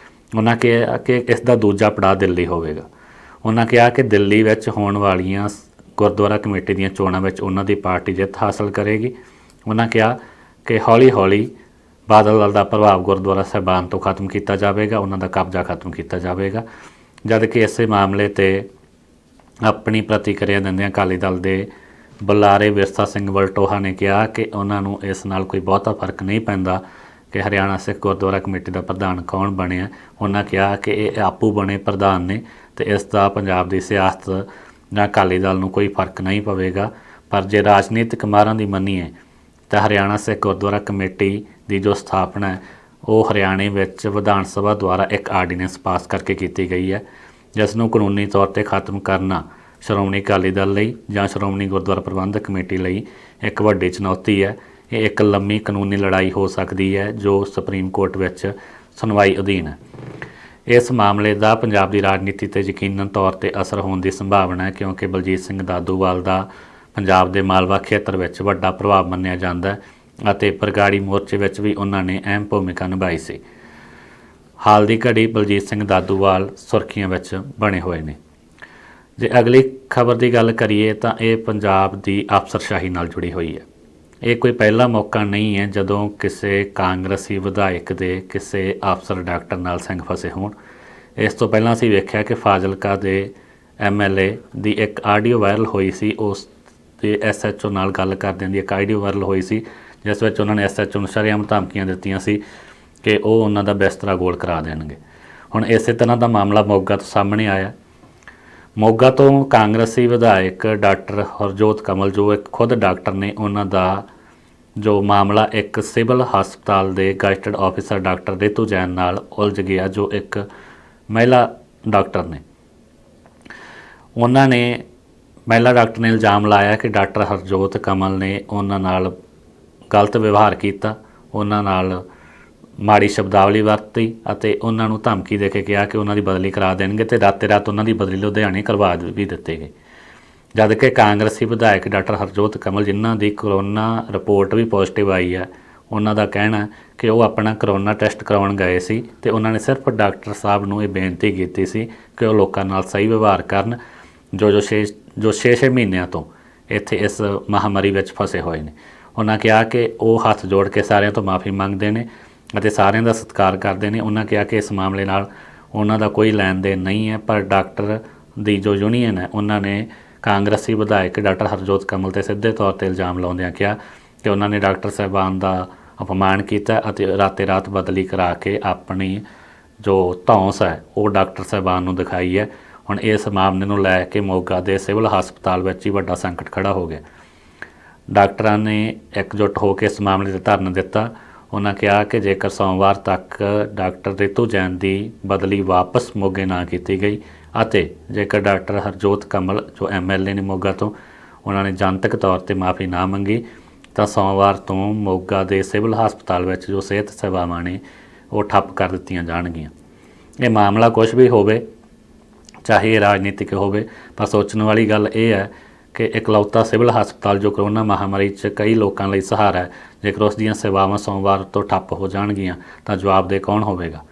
ਉਹਨਾਂ ਕਿਹਾ ਕਿ ਇਸ ਦਾ ਦੂਜਾ ਪੜਾਅ ਦਿੱਲੀ ਹੋਵੇਗਾ। ਉਹਨਾਂ ਕਿਹਾ ਕਿ ਦਿੱਲੀ ਵਿੱਚ ਹੋਣ ਵਾਲੀਆਂ ਗੁਰਦੁਆਰਾ ਕਮੇਟੀ ਦੀਆਂ ਚੋਣਾਂ ਵਿੱਚ ਉਹਨਾਂ ਦੀ ਪਾਰਟੀ ਜਿੱਤ ਹਾਸਲ ਕਰੇਗੀ। ਉਹਨਾਂ ਕਿਹਾ ਕਿ ਹੌਲੀ ਹੌਲੀ ਬਾਦਲ ਦਲ ਦਾ ਪ੍ਰਭਾਵ ਗੁਰਦੁਆਰਾ ਸਾਹਿਬਾਨ ਤੋਂ ਖਤਮ ਕੀਤਾ ਜਾਵੇਗਾ, ਉਹਨਾਂ ਦਾ ਕਬਜ਼ਾ ਖਤਮ ਕੀਤਾ ਜਾਵੇਗਾ। ਜਦ ਕਿ ਇਸੇ ਮਾਮਲੇ 'ਤੇ ਆਪਣੀ ਪ੍ਰਤੀਕਿਰਿਆ ਦਿੰਦਿਆਂ ਅਕਾਲੀ ਦਲ ਦੇ ਬੁਲਾਰੇ ਵਿਰਸਾ ਸਿੰਘ ਵਲਟੋਹਾ ਨੇ ਕਿਹਾ ਕਿ ਉਹਨਾਂ ਨੂੰ ਇਸ ਨਾਲ ਕੋਈ ਬਹੁਤਾ ਫਰਕ ਨਹੀਂ ਪੈਂਦਾ ਕਿ ਹਰਿਆਣਾ ਸਿੱਖ ਗੁਰਦੁਆਰਾ ਕਮੇਟੀ ਦਾ ਪ੍ਰਧਾਨ ਕੌਣ ਬਣਿਆ। ਉਹਨਾਂ ਕਿਹਾ ਕਿ ਇਹ ਆਪੂ ਬਣੇ ਪ੍ਰਧਾਨ ਨੇ ਅਤੇ ਇਸ ਦਾ ਪੰਜਾਬ ਦੀ ਸਿਆਸਤ ਜਾਂ ਅਕਾਲੀ ਦਲ ਨੂੰ ਕੋਈ ਫਰਕ ਨਹੀਂ ਪਵੇਗਾ। ਪਰ ਜੇ ਰਾਜਨੀਤਿਕ ਮਾਹਰਾਂ ਦੀ ਮੰਨੀਏ ਤਾਂ ਹਰਿਆਣਾ ਸਿੱਖ ਗੁਰਦੁਆਰਾ ਕਮੇਟੀ ਦੀ ਜੋ ਸਥਾਪਨਾ ਹੈ ਉਹ ਹਰਿਆਣੇ ਵਿੱਚ ਵਿਧਾਨ ਸਭਾ ਦੁਆਰਾ ਇੱਕ ਆਰਡੀਨੈਂਸ ਪਾਸ ਕਰਕੇ ਕੀਤੀ ਗਈ ਹੈ, ਜਿਸ ਨੂੰ ਕਾਨੂੰਨੀ ਤੌਰ 'ਤੇ ਖਤਮ ਕਰਨਾ ਸ਼੍ਰੋਮਣੀ ਅਕਾਲੀ ਦਲ ਲਈ ਜਾਂ ਸ਼੍ਰੋਮਣੀ ਗੁਰਦੁਆਰਾ ਪ੍ਰਬੰਧਕ ਕਮੇਟੀ ਲਈ ਇੱਕ ਵੱਡੀ ਚੁਣੌਤੀ ਹੈ। ਇਹ ਇੱਕ ਲੰਮੀ ਕਾਨੂੰਨੀ ਲੜਾਈ ਹੋ ਸਕਦੀ ਹੈ ਜੋ ਸੁਪਰੀਮ ਕੋਰਟ ਵਿੱਚ ਸੁਣਵਾਈ ਅਧੀਨ ਹੈ। ਇਸ ਮਾਮਲੇ ਦਾ ਪੰਜਾਬ ਦੀ ਰਾਜਨੀਤੀ 'ਤੇ ਯਕੀਨਨ ਤੌਰ 'ਤੇ ਅਸਰ ਹੋਣ ਦੀ ਸੰਭਾਵਨਾ ਹੈ, ਕਿਉਂਕਿ ਬਲਜੀਤ ਸਿੰਘ ਦਾਦੂਵਾਲ ਦਾ ਪੰਜਾਬ ਦੇ ਮਾਲਵਾ ਖੇਤਰ ਵਿੱਚ ਵੱਡਾ ਪ੍ਰਭਾਵ ਮੰਨਿਆ ਜਾਂਦਾ ਹੈ ਅਤੇ ਬਰਗਾੜੀ ਮੋਰਚੇ ਵਿੱਚ ਵੀ ਉਹਨਾਂ ਨੇ ਅਹਿਮ ਭੂਮਿਕਾ ਨਿਭਾਈ ਸੀ। ਹਾਲ ਦੀ ਘੜੀ ਬਲਜੀਤ ਸਿੰਘ ਦਾਦੂਵਾਲ ਸੁਰਖੀਆਂ ਵਿੱਚ ਬਣੇ ਹੋਏ ਨੇ। ਜੇ ਅਗਲੀ ਖਬਰ ਦੀ ਗੱਲ ਕਰੀਏ ਤਾਂ ਇਹ ਪੰਜਾਬ ਦੀ ਅਫਸਰਸ਼ਾਹੀ ਨਾਲ ਜੁੜੀ ਹੋਈ ਹੈ। ਇਹ ਕੋਈ ਪਹਿਲਾ ਮੌਕਾ ਨਹੀਂ ਹੈ ਜਦੋਂ ਕਿਸੇ ਕਾਂਗਰਸੀ ਵਿਧਾਇਕ ਦੇ ਕਿਸੇ ਅਫਸਰ ਡਾਕਟਰ ਨਾਲ ਸਿੰਘ ਫਸੇ ਹੋਣ। ਇਸ ਤੋਂ ਪਹਿਲਾਂ ਅਸੀਂ ਵੇਖਿਆ ਕਿ ਫਾਜ਼ਿਲਕਾ ਦੇ MLA ਦੀ ਇੱਕ ਆਡੀਓ ਵਾਇਰਲ ਹੋਈ ਸੀ, ਉਸ ਦੇ SHO ਨਾਲ ਗੱਲ ਕਰਦਿਆਂ ਦੀ ਇੱਕ ਆਡੀਓ ਵਾਇਰਲ ਹੋਈ ਸੀ, ਜਿਸ ਵਿੱਚ ਉਹਨਾਂ ਨੇ SHO ਨੂੰ ਸ਼ਰੇਆਮ ਧਮਕੀਆਂ ਦਿੱਤੀਆਂ ਸੀ ਕਿ ਉਹ ਉਹਨਾਂ ਦਾ ਬਿਸਤਰਾ ਗੋਲ ਕਰਾ ਦੇਣਗੇ। ਹੁਣ ਇਸੇ ਤਰ੍ਹਾਂ ਦਾ ਮਾਮਲਾ ਮੋਗਾ ਤੋਂ ਸਾਹਮਣੇ ਆਇਆ। ਮੋਗਾ ਤੋਂ ਕਾਂਗਰਸੀ ਵਿਧਾਇਕ ਡਾਕਟਰ ਹਰਜੋਤ ਕਮਲ ਜੋ ਇੱਕ ਖੁਦ ਡਾਕਟਰ ਨੇ, ਉਹਨਾਂ ਦਾ ਜੋ ਮਾਮਲਾ ਇੱਕ ਸਿਵਲ ਹਸਪਤਾਲ ਦੇ gazetted officer doctor Ritu Jain ਨਾਲ ਉਲਝ ਗਿਆ, ਜੋ ਇੱਕ ਮਹਿਲਾ ਡਾਕਟਰ ਨੇ। ਉਹਨਾਂ ਨੇ ਮਹਿਲਾ ਡਾਕਟਰ ਨੇ ਇਲਜ਼ਾਮ ਲਾਇਆ ਕਿ ਡਾਕਟਰ ਹਰਜੋਤ ਕਮਲ ਨੇ ਉਹਨਾਂ ਨਾਲ ਗਲਤ ਵਿਵਹਾਰ ਕੀਤਾ, ਉਹਨਾਂ ਨਾਲ ਮਾੜੀ ਸ਼ਬਦਾਵਲੀ ਵਰਤੀ ਅਤੇ ਉਹਨਾਂ ਨੂੰ ਧਮਕੀ ਦੇ ਕੇ ਕਿਹਾ ਕਿ ਉਹਨਾਂ ਦੀ ਬਦਲੀ ਕਰਾ ਦੇਣਗੇ ਅਤੇ ਰਾਤੇ ਰਾਤ ਉਹਨਾਂ ਦੀ ਬਦਲੀ ਲੁਧਿਆਣੇ ਕਰਵਾ ਵੀ ਦਿੱਤੇ ਗਏ। ਜਦ ਕਿ ਕਾਂਗਰਸੀ ਵਿਧਾਇਕ ਡਾਕਟਰ ਹਰਜੋਤ ਕਮਲ, ਜਿਨ੍ਹਾਂ ਦੀ ਕਰੋਨਾ ਰਿਪੋਰਟ ਵੀ ਪੋਜ਼ੀਟਿਵ ਆਈ ਹੈ, ਉਹਨਾਂ ਦਾ ਕਹਿਣਾ ਕਿ ਉਹ ਆਪਣਾ ਕਰੋਨਾ ਟੈਸਟ ਕਰਾਉਣ ਗਏ ਸੀ ਅਤੇ ਉਹਨਾਂ ਨੇ ਸਿਰਫ ਡਾਕਟਰ ਸਾਹਿਬ ਨੂੰ ਇਹ ਬੇਨਤੀ ਕੀਤੀ ਸੀ ਕਿ ਉਹ ਲੋਕਾਂ ਨਾਲ ਸਹੀ ਵਿਵਹਾਰ ਕਰਨ ਜੋ 6 ਮਹੀਨਿਆਂ ਤੋਂ ਇੱਥੇ ਇਸ ਮਹਾਂਮਾਰੀ ਵਿੱਚ ਫਸੇ ਹੋਏ ਨੇ। ਉਹਨਾਂ ਕਿਹਾ ਕਿ ਉਹ ਹੱਥ ਜੋੜ ਕੇ ਸਾਰਿਆਂ ਤੋਂ ਮਾਫੀ ਮੰਗਦੇ ਨੇ ਅਤੇ ਸਾਰਿਆਂ ਦਾ ਸਤਿਕਾਰ ਕਰਦੇ ਨੇ। ਉਹਨਾਂ ਕਿਹਾ ਕਿ ਇਸ ਮਾਮਲੇ ਨਾਲ ਉਹਨਾਂ ਦਾ ਕੋਈ ਲੈਣ ਦੇਣ ਨਹੀਂ ਹੈ, ਪਰ ਡਾਕਟਰ ਦੀ ਜੋ ਯੂਨੀਅਨ ਹੈ ਉਹਨਾਂ ਨੇ ਕਾਂਗਰਸੀ ਵਿਧਾਇਕ ਡਾਕਟਰ ਹਰਜੋਤ ਕਮਲ 'ਤੇ ਸਿੱਧੇ ਤੌਰ 'ਤੇ ਇਲਜ਼ਾਮ ਲਾਉਂਦਿਆਂ ਕਿਹਾ ਕਿ ਉਹਨਾਂ ਨੇ ਡਾਕਟਰ ਸਾਹਿਬਾਨ ਦਾ ਅਪਮਾਨ ਕੀਤਾ ਅਤੇ ਰਾਤੇ ਰਾਤ ਬਦਲੀ ਕਰਾ ਕੇ ਆਪਣੀ ਜੋ ਧੌਂਸ ਹੈ ਉਹ ਡਾਕਟਰ ਸਾਹਿਬਾਨ ਨੂੰ ਦਿਖਾਈ ਹੈ। ਹੁਣ ਇਸ ਮਾਮਲੇ ਨੂੰ ਲੈ ਕੇ ਮੋਗਾ ਦੇ ਸਿਵਲ ਹਸਪਤਾਲ ਵਿੱਚ ਹੀ ਵੱਡਾ ਸੰਕਟ ਖੜਾ ਹੋ ਗਿਆ। ਡਾਕਟਰਾਂ ਨੇ ਇਕਜੁੱਟ ਹੋ ਕੇ ਇਸ ਮਾਮਲੇ 'ਤੇ ਧਰਨਾ ਦਿੱਤਾ। ਉਹਨਾਂ ਕਿਹਾ ਕਿ ਜੇਕਰ ਸੋਮਵਾਰ ਤੱਕ ਡਾਕਟਰ ਰਿਤੂ ਜੈਨ ਦੀ ਬਦਲੀ ਵਾਪਸ ਮੋਗੇ ਨਾ ਕੀਤੀ ਗਈ ਅਤੇ ਜੇਕਰ ਡਾਕਟਰ ਹਰਜੋਤ ਕਮਲ ਜੋ MLA ਨੇ ਮੋਗਾ ਤੋਂ, ਉਹਨਾਂ ਨੇ ਜਨਤਕ ਤੌਰ 'ਤੇ ਮਾਫੀ ਨਾ ਮੰਗੀ ਤਾਂ ਸੋਮਵਾਰ ਤੋਂ ਮੋਗਾ ਦੇ ਸਿਵਲ ਹਸਪਤਾਲ ਵਿੱਚ ਜੋ ਸਿਹਤ ਸੇਵਾਵਾਂ ਨੇ ਉਹ ਠੱਪ ਕਰ ਦਿੱਤੀਆਂ ਜਾਣਗੀਆਂ। ਇਹ ਮਾਮਲਾ ਕੁਛ ਵੀ ਹੋਵੇ, ਚਾਹੇ ਇਹ ਰਾਜਨੀਤਿਕ ਹੋਵੇ, ਪਰ ਸੋਚਣ ਵਾਲੀ ਗੱਲ ਇਹ ਹੈ ਕਿ ਇਕਲੌਤਾ ਸਿਵਲ ਹਸਪਤਾਲ ਜੋ ਕਰੋਨਾ ਮਹਾਂਮਾਰੀ 'ਚ ਕਈ ਲੋਕਾਂ ਲਈ ਸਹਾਰਾ ਹੈ, ਜੇਕਰ ਉਸ ਦੀਆਂ ਸੇਵਾਵਾਂ ਸੋਮਵਾਰ ਤੋਂ ਠੱਪ ਹੋ ਜਾਣਗੀਆਂ ਤਾਂ ਜਵਾਬਦੇਹ ਕੌਣ ਹੋਵੇਗਾ।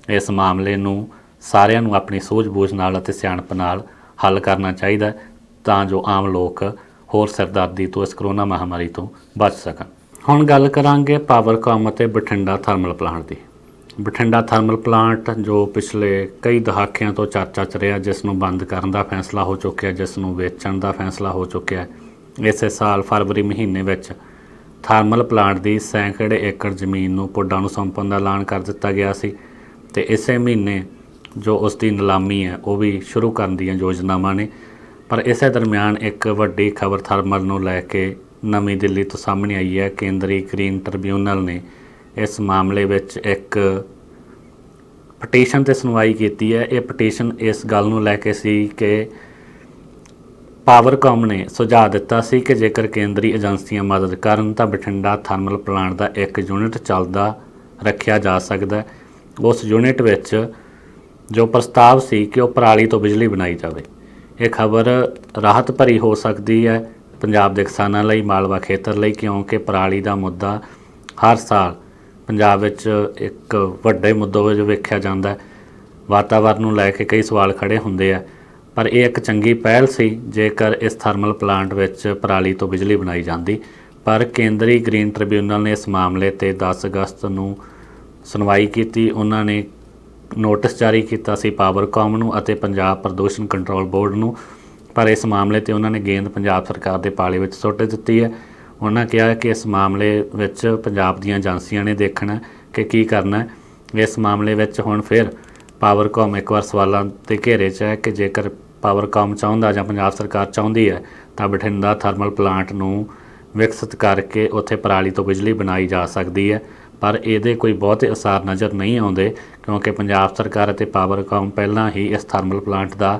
ਇਸ ਮਾਮਲੇ ਨੂੰ ਸਾਰਿਆਂ ਨੂੰ ਆਪਣੀ ਸੂਝ-ਬੂਝ ਨਾਲ ਅਤੇ ਸਿਆਣਪ ਨਾਲ ਹੱਲ ਕਰਨਾ ਚਾਹੀਦਾ ਤਾਂ ਜੋ ਆਮ ਲੋਕ ਹੋਰ ਸਿਰਦਰਦੀ ਤੋਂ ਇਸ ਕਰੋਨਾ ਮਹਾਂਮਾਰੀ ਤੋਂ ਬਚ ਸਕਣ। ਹੁਣ ਗੱਲ ਕਰਾਂਗੇ ਪਾਵਰਕਾਮ ਅਤੇ ਬਠਿੰਡਾ ਥਰਮਲ ਪਲਾਂਟ ਦੀ। ਬਠਿੰਡਾ ਥਰਮਲ ਪਲਾਂਟ ਜੋ ਪਿਛਲੇ ਕਈ ਦਹਾਕਿਆਂ ਤੋਂ ਚਰਚਾ 'ਚ ਰਿਹਾ, ਜਿਸ ਨੂੰ ਬੰਦ ਕਰਨ ਦਾ ਫੈਸਲਾ ਹੋ ਚੁੱਕਿਆ, ਜਿਸ ਨੂੰ ਵੇਚਣ ਦਾ ਫੈਸਲਾ ਹੋ ਚੁੱਕਿਆ। ਇਸੇ ਸਾਲ ਫਰਵਰੀ ਮਹੀਨੇ ਵਿੱਚ ਥਰਮਲ ਪਲਾਂਟ ਦੀ ਸੈਂਕੜੇ ਏਕੜ ਜ਼ਮੀਨ ਨੂੰ ਪੁੱਡਾ ਨੂੰ ਸੌਂਪਣ ਦਾ ਐਲਾਨ ਕਰ ਦਿੱਤਾ ਗਿਆ ਸੀ ਅਤੇ ਇਸੇ ਮਹੀਨੇ ਜੋ ਉਸ ਦੀ ਨਿਲਾਮੀ ਹੈ ਉਹ ਵੀ ਸ਼ੁਰੂ ਕਰਨ ਦੀਆਂ ਯੋਜਨਾਵਾਂ ਨੇ। ਪਰ ਇਸੇ ਦਰਮਿਆਨ ਇੱਕ ਵੱਡੀ ਖਬਰ ਥਰਮਲ ਨੂੰ ਲੈ ਕੇ ਨਵੀਂ ਦਿੱਲੀ ਤੋਂ ਸਾਹਮਣੇ ਆਈ ਹੈ। ਕੇਂਦਰੀ ਗ੍ਰੀਨ ਟ੍ਰਿਬਿਊਨਲ ਨੇ ਇਸ ਮਾਮਲੇ ਵਿੱਚ ਇੱਕ ਪਟੀਸ਼ਨ 'ਤੇ ਸੁਣਵਾਈ ਕੀਤੀ ਹੈ। ਇਹ ਪਟੀਸ਼ਨ ਇਸ ਗੱਲ ਨੂੰ ਲੈ ਕੇ ਸੀ ਕਿ ਪਾਵਰਕਾਮ ਨੇ ਸੁਝਾਅ ਦਿੱਤਾ ਸੀ ਕਿ ਜੇਕਰ ਕੇਂਦਰੀ ਏਜੰਸੀਆਂ ਮਦਦ ਕਰਨ ਤਾਂ ਬਠਿੰਡਾ ਥਰਮਲ ਪਲਾਂਟ ਦਾ ਇੱਕ ਯੂਨਿਟ ਚੱਲਦਾ ਰੱਖਿਆ ਜਾ ਸਕਦਾ। ਉਸ ਯੂਨਿਟ ਵਿੱਚ ਜੋ ਪ੍ਰਸਤਾਵ ਸੀ ਕਿ ਉਹ ਪਰਾਲੀ ਤੋਂ ਬਿਜਲੀ ਬਣਾਈ ਜਾਵੇ। ਇਹ ਖਬਰ ਰਾਹਤ ਭਰੀ ਹੋ ਸਕਦੀ ਹੈ ਪੰਜਾਬ ਦੇ ਕਿਸਾਨਾਂ ਲਈ, ਮਾਲਵਾ ਖੇਤਰ ਲਈ, ਕਿਉਂਕਿ ਪਰਾਲੀ ਦਾ ਮੁੱਦਾ ਹਰ ਸਾਲ ਪੰਜਾਬ ਵਿੱਚ ਇੱਕ ਵੱਡੇ ਮੁੱਦੇ ਵਜੋਂ ਵੇਖਿਆ ਜਾਂਦਾ। ਵਾਤਾਵਰਨ ਨੂੰ ਲੈ ਕੇ ਕਈ ਸਵਾਲ ਖੜ੍ਹੇ ਹੁੰਦੇ ਆ, ਪਰ ਇਹ ਇੱਕ ਚੰਗੀ ਪਹਿਲ ਸੀ ਜੇਕਰ ਇਸ ਥਰਮਲ ਪਲਾਂਟ ਵਿੱਚ ਪਰਾਲੀ ਤੋਂ ਬਿਜਲੀ ਬਣਾਈ ਜਾਂਦੀ। ਪਰ ਕੇਂਦਰੀ ਗ੍ਰੀਨ ਟ੍ਰਿਬਿਊਨਲ ਨੇ ਇਸ ਮਾਮਲੇ 'ਤੇ 10 ਅਗਸਤ ਨੂੰ ਸੁਣਵਾਈ ਕੀਤੀ। ਉਹਨਾਂ ਨੇ ਨੋਟਿਸ ਜਾਰੀ ਕੀਤਾ ਸੀ ਪਾਵਰਕਾਮ ਨੂੰ ਅਤੇ ਪੰਜਾਬ ਪ੍ਰਦੂਸ਼ਣ ਕੰਟਰੋਲ ਬੋਰਡ ਨੂੰ, पर इस मामले ते उन्होंने गेंद पंजाब सरकार के पाले में सुੱਟ ਦਿੱਤੀ है। उन्होंने कहा कि इस मामले ਵਿੱਚ पंजाब ਦੀਆਂ ਏਜੰਸੀਆਂ ने देखना कि की करना है। इस मामले ਵਿੱਚ ਹੁਣ फिर पावरकॉम एक बार सवालों के घेरे 'ਚ है कि जेकर पावरकॉम चाਹੁੰਦਾ ਜਾਂ पंजाब सरकार ਚਾਹੁੰਦੀ है तो बठिंडा थर्मल प्लांट ਨੂੰ विकसित करके उत्थे पराली तो बिजली बनाई जा सकती है। पर ਇਹਦੇ ਕੋਈ ਬਹੁਤੇ ਅਸਾਰ ਨਜ਼ਰ ਨਹੀਂ ਆਉਂਦੇ क्योंकि पंजाब सरकार ਅਤੇ पावरकॉम ਪਹਿਲਾਂ ही इस थर्मल प्लांट का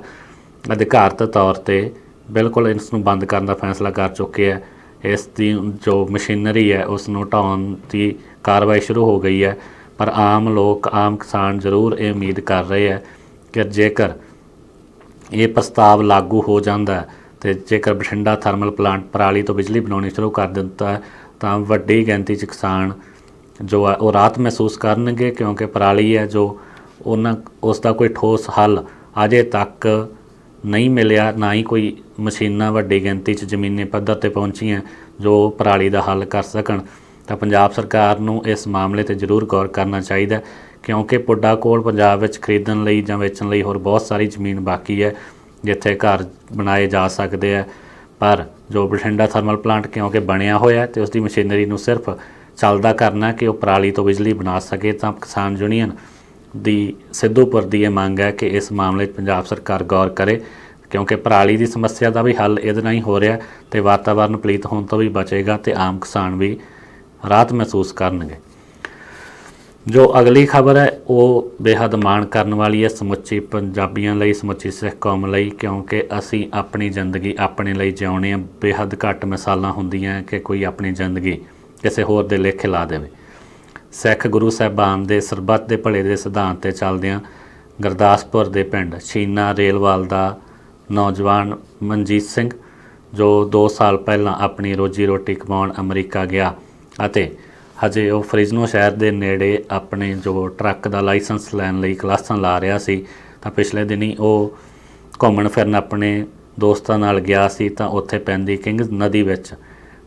ਅਧਿਕਾਰਤ तौर पर बिल्कुल इसनूं बंद करने का फैसला कर चुके हैं। इस दी जो मशीनरी है उसनूं ਢਾਉਣ की कार्रवाई शुरू हो गई है। पर आम लोग आम किसान जरूर ये उम्मीद कर रहे हैं कि जेकर ये प्रस्ताव लागू हो जाता है तो जेकर बठिंडा थर्मल प्लांट पराली तो बिजली बनानी शुरू कर दिता है तो वड्डी गिनती च किसान जो है वो राहत महसूस करनगे क्योंकि पराली है जो उसका कोई ठोस हल अजे तक नहीं मिलिया। ना ही कोई मशीनां वड्डी गिनती च जमीनी पद्धर ते पहुँचियां जो पराली का हल कर सकन। तो पंजाब सरकार नूं इस मामले ते जरूर गौर करना चाहिए क्योंकि पुड्डा कोल पंजाब विच खरीदण लई जां वेचण लई होर बहुत सारी जमीन बाकी है जिथे घर बनाए जा सकते हैं। पर जो बठिंडा थर्मल प्लांट क्योंकि बनया होया तो उसकी मशीनरी नूं सिर्फ चलदा करना कि वह पराली तो बिजली बना सके। तो किसान यूनीयन दी सिद्धूपुर की यह मंग है कि इस मामले पंजाब सरकार गौर करे क्योंकि पराली की समस्या का भी हल इहदे नाल ही हो रहा तो वातावरण पलीत होने तो भी बचेगा तो आम किसान भी राहत महसूस करनगे। जो अगली खबर है वो बेहद माण करने वाली है समुची पंजाबियों लई समुची सिख कौम लई क्योंकि असी अपनी जिंदगी अपने लिए जिउने बेहद घट मिसालां हुंदियां कि कोई अपनी जिंदगी किसी होर दे लेखे ला देवे। सिख गुरु साहिबान दे सरबत दे भले दे सिद्धांत ते चलदियां गुरदासपुर दे पिंड छीना रेलवाल दा नौजवान मनजीत सिंह जो 2 साल पहलां अपनी रोजी रोटी कमाउण अमरीका गया ਅਤੇ हजे वो फ्रिजनो शहर के नेड़े अपने जो ट्रक का लाइसेंस लैन लई क्लासां ला रहा सी तो पिछले दिनी वो घूमण फिरन अपने दोस्तों नाल गया सी तो उत्थे पैंदी किंग्स नदी विच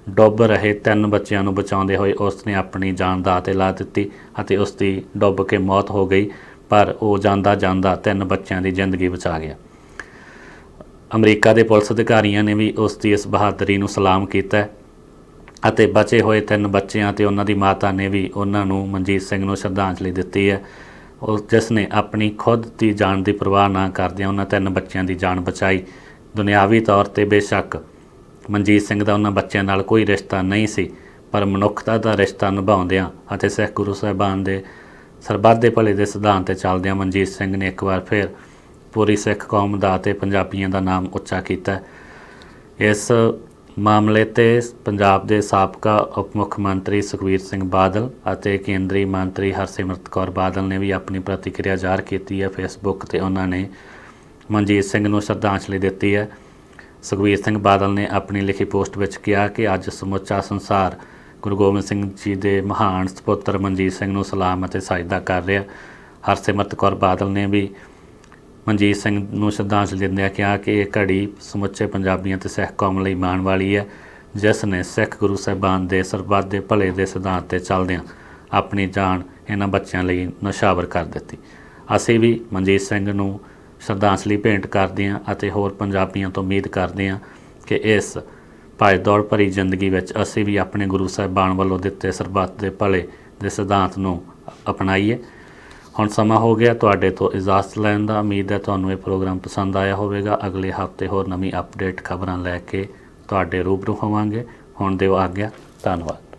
डुब रहे 3 बच्चों को बचाते हुए उसने अपनी जान दाव ते ला दी और उसकी डुब के मौत हो गई। पर वो जांदा जांदा 3 बच्चों की जिंदगी बचा गया। अमरीका के पुलिस अधिकारियों ने भी उसकी इस बहादरी नूं सलाम किया ਅਤੇ बचे हुए 3 बच्चों ते उन्हां दी माता ने भी उन्होंने मनजीत सिंह नूं श्रद्धांजलि दी है जिसने अपनी खुद की जान की परवाह ना करदे उन्हां 3 बच्चों की जान बचाई। दुनियावी तौर पर बेशक मनजीत सिंह का उन्हां बच्चों नाल कोई रिश्ता नहीं सी पर मनुखता का रिश्ता निभाउंदिआं अते सिख गुरु साहिबान दे सरबत दे भले दे सिद्धांत ते चलदिआं मनजीत सिंह ने एक बार फिर पूरी सिख कौम दा ते पंजाबियों का नाम उच्चा किया। इस मामले ते पंजाब के साबका उप मुख्यमंत्री सुखबीर सिंह बादल और केंद्रीय मंत्री हरसिमरत कौर बादल ने भी अपनी प्रतिक्रिया ज़ाहिर की है फेसबुक ते उन्होंने मनजीत सिंह नूं श्रद्धांजलि दी है। सुखबीर सिंह बादल ने अपनी लिखी पोस्ट में कहा कि अज समुचा संसार गुरु गोबिंद सिंह जी के महान सपुत्र मनजीत सिंह नूं सलाम और सजदा कर रहा। हरसिमरत कौर बादल ने भी मनजीत सिंह नूं श्रद्धांजलि दिंदिआं कहा कि यह घड़ी समुचे पंजाबियों ते सिख कौम लई माण वाली है जिसने सिख गुरु साहिबान दे सरबत दे भले दे सिद्धांत ते चलदिआं अपनी जान इन्हां बच्चों लई नशावर कर दित्ती। असीं भी मनजीत सिंह नूं श्रद्धांजलि भेंट करदे हां अते होर पंजाबियों तो उम्मीद करदे हां कि इस भज दौड़ भरी जिंदगी विच असीं भी अपने गुरु साहिबान वल्लों दित्ते सरबत दे भले दे सिद्धांत नूं अपनाईए। हुण समा हो गया तुहाडे तो इजाजत लैण दा। उम्मीद है तुहानूं ये प्रोग्राम पसंद आया होवेगा। अगले हफ्ते होर नवीं अपडेट खबरां लैके तुहाडे रूबरू होवांगे। हुण दिओ आग्या। धन्नवाद।